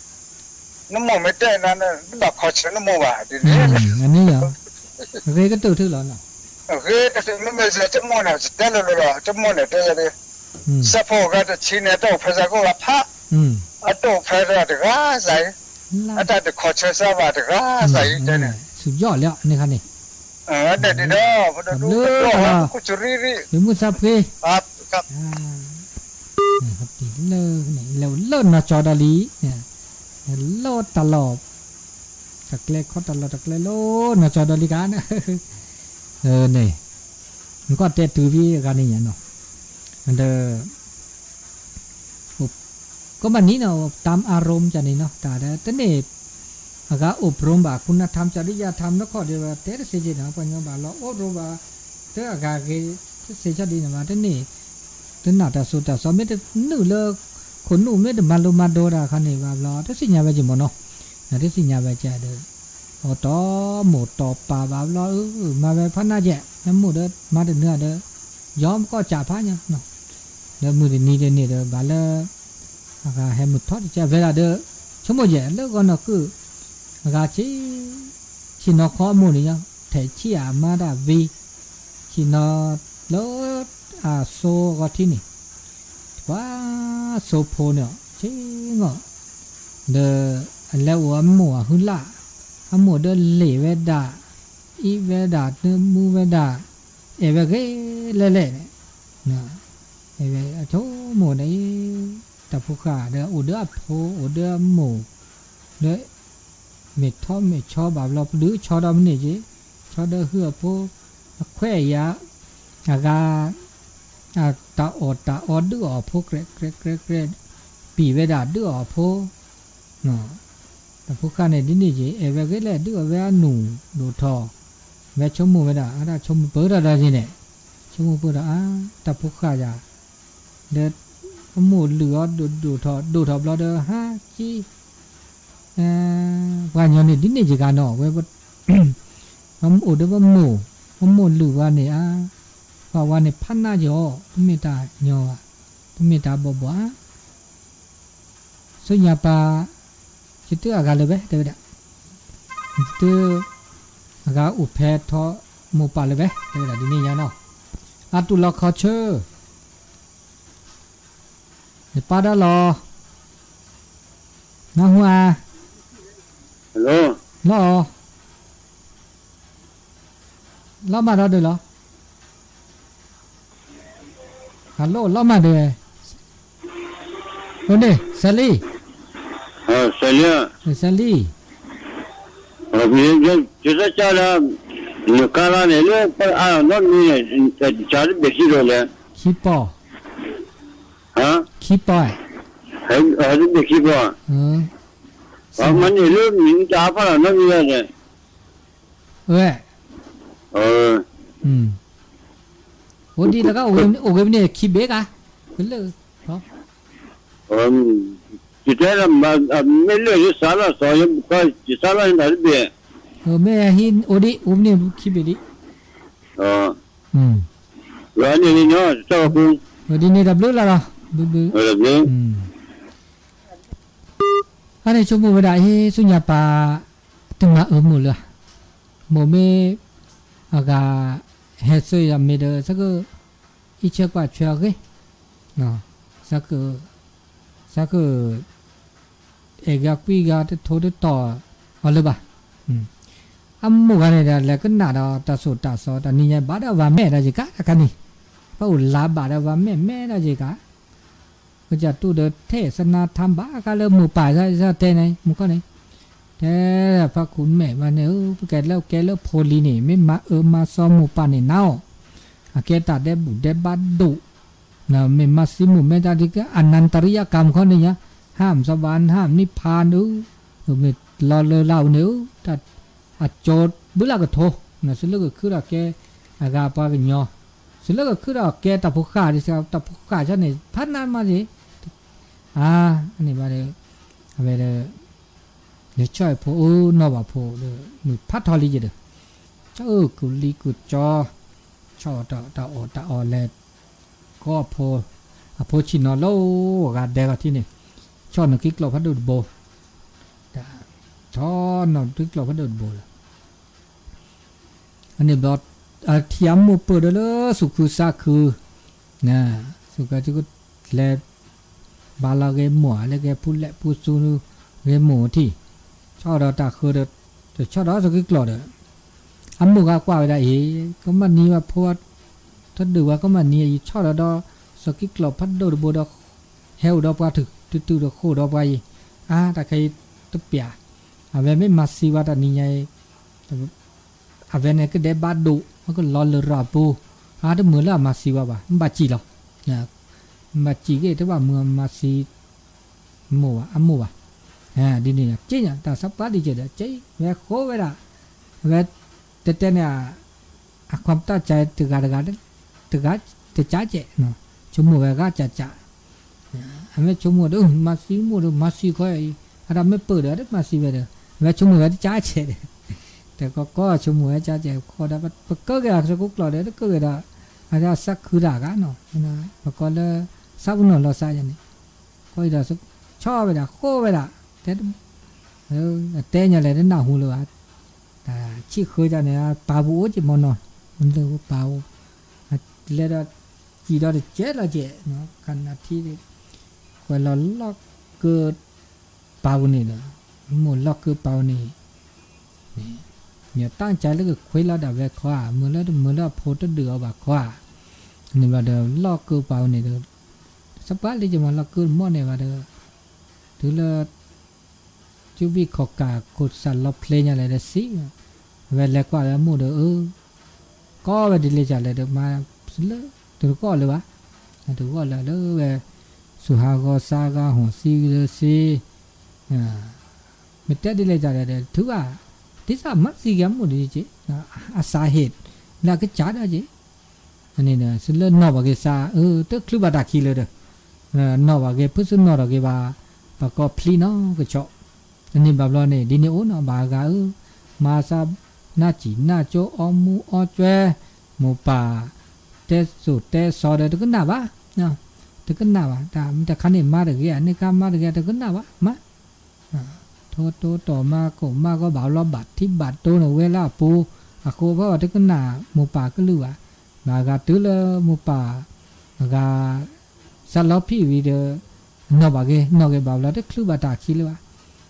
น้ำหมอบไม่เต้นนั่นแบบขอเชิญน้ำหมอบอ่ะดีนี้อันนี้เหรอเคยก็ตื่นถึงแล้วเนาะคือไม่เป็นไรจะหมอบเนี่ยจะเต้นเลยหรอจะหมอบเนี่ยเต้นเลยสัพพก็จะชี้เนี่ยต้องพระเจ้าก็รับพระอัตโตพระราชก็ใส่อัตตาขอเชิญสวัสดิ์ก็ใส่เจ้าเนี่ยสุดยอดแล้วนี่ครับนี่เด็ดเด้อพอดูกุจุรีหรือมุสับเพครับนี่ครับดีเลยนี่แล้วเลิศนะจอดาลีเนี่ยโลดตลอดตะเกล็ดเขาตลอดตะเกล็ดโลดนะจอดาลีกันนี่ มันก็เตะตูพี่กันนี่เนาะอันเดอก็มันนี้เนาะตามอารมณ์จะนี่เนาะแต่เนี่ยอากาอบรมบาคุณธรรมจริยธรรมแล้วก็เดี๋ยวเตะเสียจีนะปัญญาบาเราอบรมบาเตะอากาเกเสียชดีนะมาแต่เนี่ยแต่หน้าแต่สุดแต่สมัยแต่นู่นเลยคนนู่นไม่ได้มาโดราคันนี้ว่าเราแต่สิ่งอย่างแบบจีมเนาะแต่สิ่งอย่างแบบจะเด้อต่อหมดต่อป่าแบบเรามาแบบพันน่าเจ๊น้ำหมดเด้อมาเด้อเนื้อเด้อยอมก็จ่าพันเนี่ยเนาะเด้อมือเดี๋ยวนี้เด้อบาละอากาให้หมดทอดจะเวลาเด้อชั่วโมงเย็นแล้วก็เนาะคืออากาชินอข้อมูลนี่ยังแต่ชี้อามาดาวีชินอแล้วโซก็ที่นี่ว่าโซโพเนี่ยชิงอ่ะเด้อแล้วว่าหมัวหุ่นละหมัวเด้อเหลวดาอีเวดาเนื้อมูเวดาเอเวกเล่เนี่ยเอเวโชหมัวนี่แต่พวกข้าเด้ออุดรโพอุดรหมูเด้อเม็ดท้อเม็ดชอแบบเราหรือชอดำนี่จีชอเด้อเหือโพแควายาอากาตาอดดื้อโพเกรปีเวดาดื้อโพเนาะแต่พวกข้าเนี่ยนี่จีเอเวกเล่ดื้อเวหนูดูทอเวชมมูเวดาอะไรชมเปิดอะไรจีเนี่ยชมมูเปิดแต่พวกข้าจะเด็ดหมูเหลือดูทอเราเด้อฮะจีว่าอย่างนี้ดิเนี่ยจีกันเนาะเว้ยมันอุดว่าหมูเหลือว่าเนี่ยว่าวันนี้พันน่าจะตุ้มตาเนาะตุ้มตาบ่สุญญาปาจิตตัวอากาเลยเว้ยเดี๋ยวตัวอากาอุเพทอหมูปาเลยเว้ยเดี๋ยวดิเนี่ยเนาะตุลขอเชอเนี่ยปาดาลอนะหัวฮัลโหลล้อมาแล้วเด้อเหรอฮัลโหลล้อมาเด้อคนนี้ซาลีซาลีจะจะละลูกค้าเนี่ยเลยไปนอนนี่จะได้เบ็ดที่โดนเลยคีปอฮะคีปอเด็กคีปอมันนี่เริ่มมีจ่าพลังนั่นนี่เลยเว้ยโอ้ดีแล้วก็โอเคเนี่ยคีเบกก็เลยจิตใจเราไม่เลือกสาระสอนก็จิตสาระไหนเบี้ยไม่หินโอดีเนี่ยคีเบดิแล้วนี่เนาะเจ้าคุณโอดีเนี่ยดับเบิลละบึ้บดับเบิลอันนี้ชมพูเวลาที่สุญญาปาตึงมาหมดเลยโมเมอากาเฮสยามเดอสักอีเชกว่าเชื่อกี่เนาะสักเอกยักษ์วิกาที่ทดต่ออะไรบ้างหมู่กันเนี่ยแล้วก็น่าเราตัดสุดตัดสอแต่นี่ยังบาดว่าแม่ได้จีกะกันนี่เพราะลาบาดว่าแม่ได้จีกะก็จะตู้เดินเทศนาธรรมบ้าก็เริ่มหมู่ป่าซะเท่ไหนมึงก็ไหนแต่พระคุณแม่ว่าเนี่ยแกแล้วโพลีนี่ไม่มาซ้อมหมู่ป่าเนี่ยเน่าแกตัดได้บุได้บัดดุนะไม่มาสิหมู่แม่ตาที่ก็อนันตริยกรรมเขาเนี่ยห้ามสวรรค์ห้ามนิพพานไม่รอเล่าเนี่ยตัดโจทย์บุลากโทนะสิเลิกคือแกอากาปาเป็นยอสิเลิกคือแกตะพุขาดิสิตะพุขาฉันเนี่ยพันนานมาสิอันนี้มาเลยเอาไปเลยเดี๋ยวช่วยพอนอบพอเลยมือพัดทอลีจีเด้อเจ้ากุลีกุจอชอตาอแลก็พอชินอโลกาเดกที่นี่ชอนกิกเราพัดดูดโบชอนกิกเราพัดดูดโบอันนี้บอดเทียมมูเปิดเลยสุขุสักคือนะสุขที่ก็แลบาลาเกหมัวแล้วแกพูดแหละพูดซูนูเกหมูที่ชอบเราตาคือแต่ชอบเราสักกี่กลอดอันมุกกว่าได้ก็มันนี่ว่าพวดถ้าดูว่าก็มันนี่ชอบเราสักกี่กลอพัดโดดโบดเฮลดอกว่าถึกตื้อดอกโคดอกไปแต่ใครตุ๊เปียเวไม่มาซีว่าตอนนี้ไงเวเนี่ยก็ได้บาดดุมันก็ล้อเลือราปู อาดมือละมาซีว่าบ่าบาจีหรอนะบาจีก็แต่ว่ามือมาซีหมู่อ่ะหมู่อ่ะดีนี่เจ๊เนี่ยแต่สัปดาห์ดีเจเด้เจ๊เวโคเวลาเวแต่เนี่ยความตั้งใจตึกอะไรตึกจะจ้าเจ๊เนาะชั่วโมงเวลาจ้าอันนี้ชั่วโมงเด้อมาซีหมู่เด้อมาซีค่อยอะไรไม่เปิดเด้อมาซีเวเด้อเวชั่วโมงเวลาจ้าเจ๊แต่ก็ชั่วโมงเวลาจ้าเจ๊ขอได้ก็เกิดสักกุกหล่อเด้อก็เกิดอาจจะสักคือด่ากันเนาะนะก็เลยสับหน่อยเราใส่ยันนี่ก็อีเด้อสักชอบไปด่าโคไปด่าแต่เนี่ยเลยน่าหูเลยแต่ชี้เคยจะเนี่ยป่าวโอ้จิมอนมันเรียกว่าป่าวเลยเราจีเราเจ๊เราเจ๊เนาะขณะที่เวลาล็อกเกิดป่าวนี่เนาะหมุนล็อกเกิดป่าวนี่เนี่ยตั้งใจแล้วก็คุยแล้วดับแวกขวาเมื่อแล้วโพสต์เดือแบบขวานี่ว่าเดี๋ยวล็อกเกิดป่าวนี่เดี๋ยวสักพักเลยจะมาล็อกเกิดมั่วเนี่ยว่าเดี๋ยวถึงแล้วจูบีขอกากดสั่นเราเพลงอะไรเด้อสิเวลาก็แล้วหมู่เด้อก็ไปดิเลจ่าเลยเด้อมาเลยตัวก็เลยวะตัวก็แล้วเด้อเวสุหากสากาหอซีเด้อสิไม่แต่ดิเลจ่าเลยเด้อถือว่าที่สามักสิแกหมู่ดิจิอาสาเหตุแล้วก็จัดอ่ะจิอันนี้เนี่ยสิเลนอบ่กะซาตึกคลุบาตาคีเลยเด้อนอบ่กะพุสนอดอกะบาปะก็พลีเนาะก็เจาะอันนี้แบบเราเนี่ยดีนี่โอ้เนาะบากามาซาหน้าจีหน้าโจอมูออจวยหมูป่าเตสุเตสอเดตกันหน้าวะเนาะตะกันหน้าวะแต่คันนี้มาเด็กอันนี้ก็มาเด็กตะกันหน้าวะมาโทต่อมาก็บ่าวรอบัดที่บัดโตเนเวลาปูอะโคเพราะว่าตะกันหน้าหมูป่าก็ลือวะบากาตื้อเลยหมูป่าบากาสัลลอพี่วีเดนอบากนอกบ่าวเราได้คลุบาตาคีเลยวะ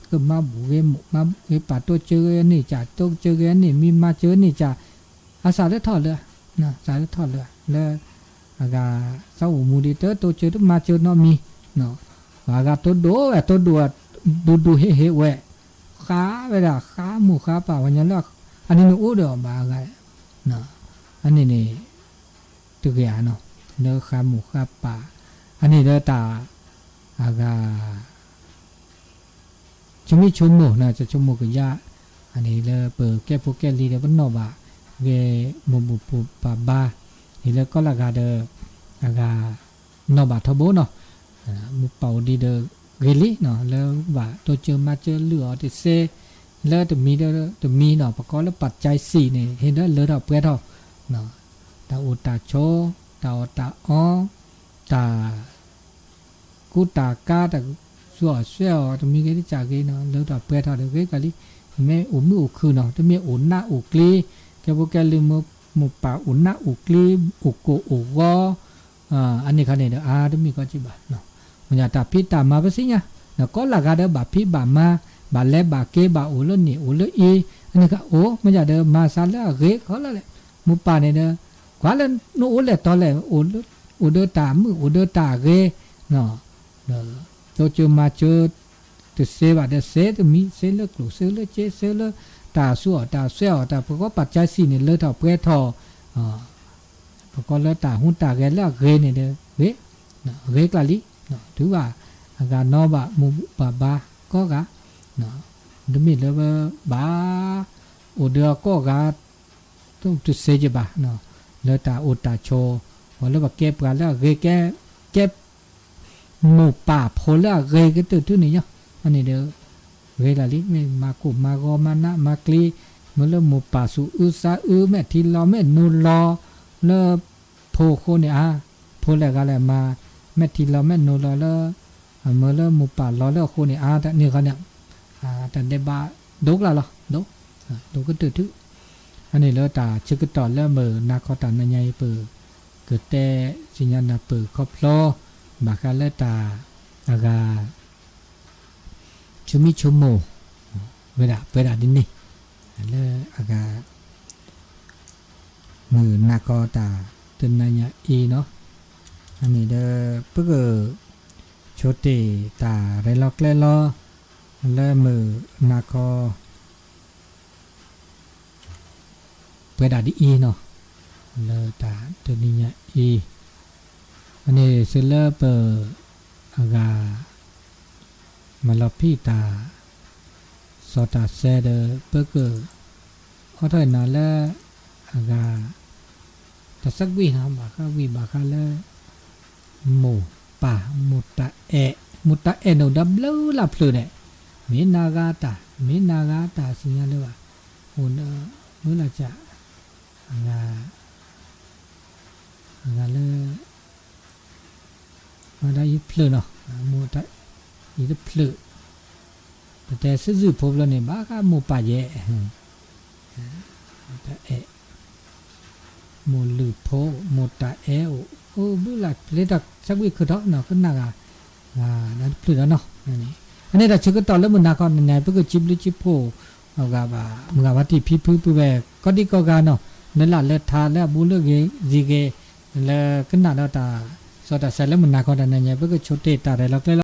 ก็มาบุเวมาเอป่าตัวเจอนี่จ่าตัวเจอนี่มีมาเจอนี่จ่าอาสาได้ทอดเลยนะสาได้ทอดเลยแล้วอากาสาวมูดีเตอตัวเจอมาเจอเนาะมีเนาะอากาตัวดูเฮเวขาเวลาขาหมูขาป่าวันนี้แล้วอันนี้อู้เด้อบากาเนาะอันนี้นี่ตัวอย่างเนาะเนื้อขาหมูขาป่าอันนี้เด้อตาอากาชมิชมโมนะจะชมโมกยะอันนี้เลยเปิดแก้พวกแก้ลีเดบันนอบะเกมุบุปุปะบานี่เลยก็ละกาเดอากานอบะทบเนาะมุเป่าดีเดเกลีเนาะแล้วว่าตัวเจอมาเจอเหลือติเซแล้วจะมีเนาะประกอบแล้วปัจจัย4นี่เห็นได้เลยดอกเปเนาะตาอุตาโชตาอตาอตากุตากาตาส่วนเสื้อตรงนี้ก็ที่จากนี้เนาะแล้วต่อไปต่อเดี๋ยวก็ลิแม่อุ่นมืออุ่นคืนเนาะจะมีอุ่นหน้าอุ่นกลีแกพวกแกลืมมือป่าอุ่นหน้าอุ่นกลีอุ่นโกอุ่นวออันนี้เขาเนี่ยเดี๋ยวจะมีก็จีบเนาะมันจะตัดพิษตามมาไปสิเนี่ยแล้วก็หลักการเดี๋ยวบาพิษบามาบาเล็บบาเกบาอุ่นเลื่อนนี่อุ่นเลื่อนอีอันนี้ก็โอ้มันจะเดี๋ยวมาซาแล้วเกเขาแล้วแหละมือป่าเนี่ยเดี๋ยวกว่าแล้วนู่นอุ่นเลยตอนแรกอุ่นเดือตามืออุ่นเดือตาเกเนาะตัวเจอมาเจอตัวเสว่าเดเสตัวมีเสเลกลูเสเลเจเสเลตาสั่วตาเสียวตาเพราะว่าปัจจัย4นี่เลยเท่าเปรทอเพราะก็เลยตาหุ่นตาแกแล้วเกเนี่ยเด้เกกะลิถือว่าอาการนอบะมุบะบาก็กะดมีเลยบาโอเดือก็กะต้องตุเสจบะเลยตาโอตาโชว่าแล้วว่าเก็บกันแล้วเก็บหมู่ป่าพลเกยก็ตื่นนี่เนาะอันนี้เด้อเวลาลิไม่มากุมากอมานะมากลีเมื่อหมู่ป่าสุอุสาแม่ทีรอแม่นูรอเลโพโคเนี่ยโพแลก็เลยมาแม่ทีรอแม่นูรอเลเมื่อหมู่ป่ารอเลโคเนี่ยแต่นี่เขาเนี่ยแต่ได้บาดกละหรอดกก็ตื่นอันนี้แล้วตาชึกต่อแล้วมือนาคตานใหญ่เปิดเกิดแต่สิญญาณเปิดครอบล้อบากาเลตาอากาชมิชมโมเวลาดินนี่แล้วอากามือนาคตาตึนนายอีเนาะอันนี้เด้อเพื่อโชติตาไรล็อกและล้อแล้วมือนาคเวลาดิอีเนาะ เลตาตัวนี้เนี่ยอันนี้เซเลเปอร์อากามาลอพีตาสอตาเซเดเปอร์เกอร์เอาถอยนาเลอากาแต่สักวิหาบาค่ะวิบาค่ะเลหมูป่ามุตะเอโนดับลูลับเลยเนี่ยมีนากาตาสิงห์เลยว่าโอ้เนมื่อไรจะอากาเลยมาได้ยิบเพลเนาะมุตะยิบเพลแต่ซื้อพบแล้วเนี่ยบ้าก็มุป่าเย่แต่มุลือโพมุตะโอ้บุลักเพลตักสักวิคือเนาะขึ้นนากานั่นเพลเนาะอันนี้เราเชื่อต่อแล้วมันนาคอนไหนเพื่อจิบลิจิโพเอากาบมึงว่าที่พี่พื้นปุ๊บแบบก็ดีก็การเนาะนั่นแหละเลือดทาแล้วบุเลือกจีเกแล้วขึ้นหน้าเราตาสอดใส่แล้วมันนาคอนไหนเพื่อชุดเตตาอะไรเรา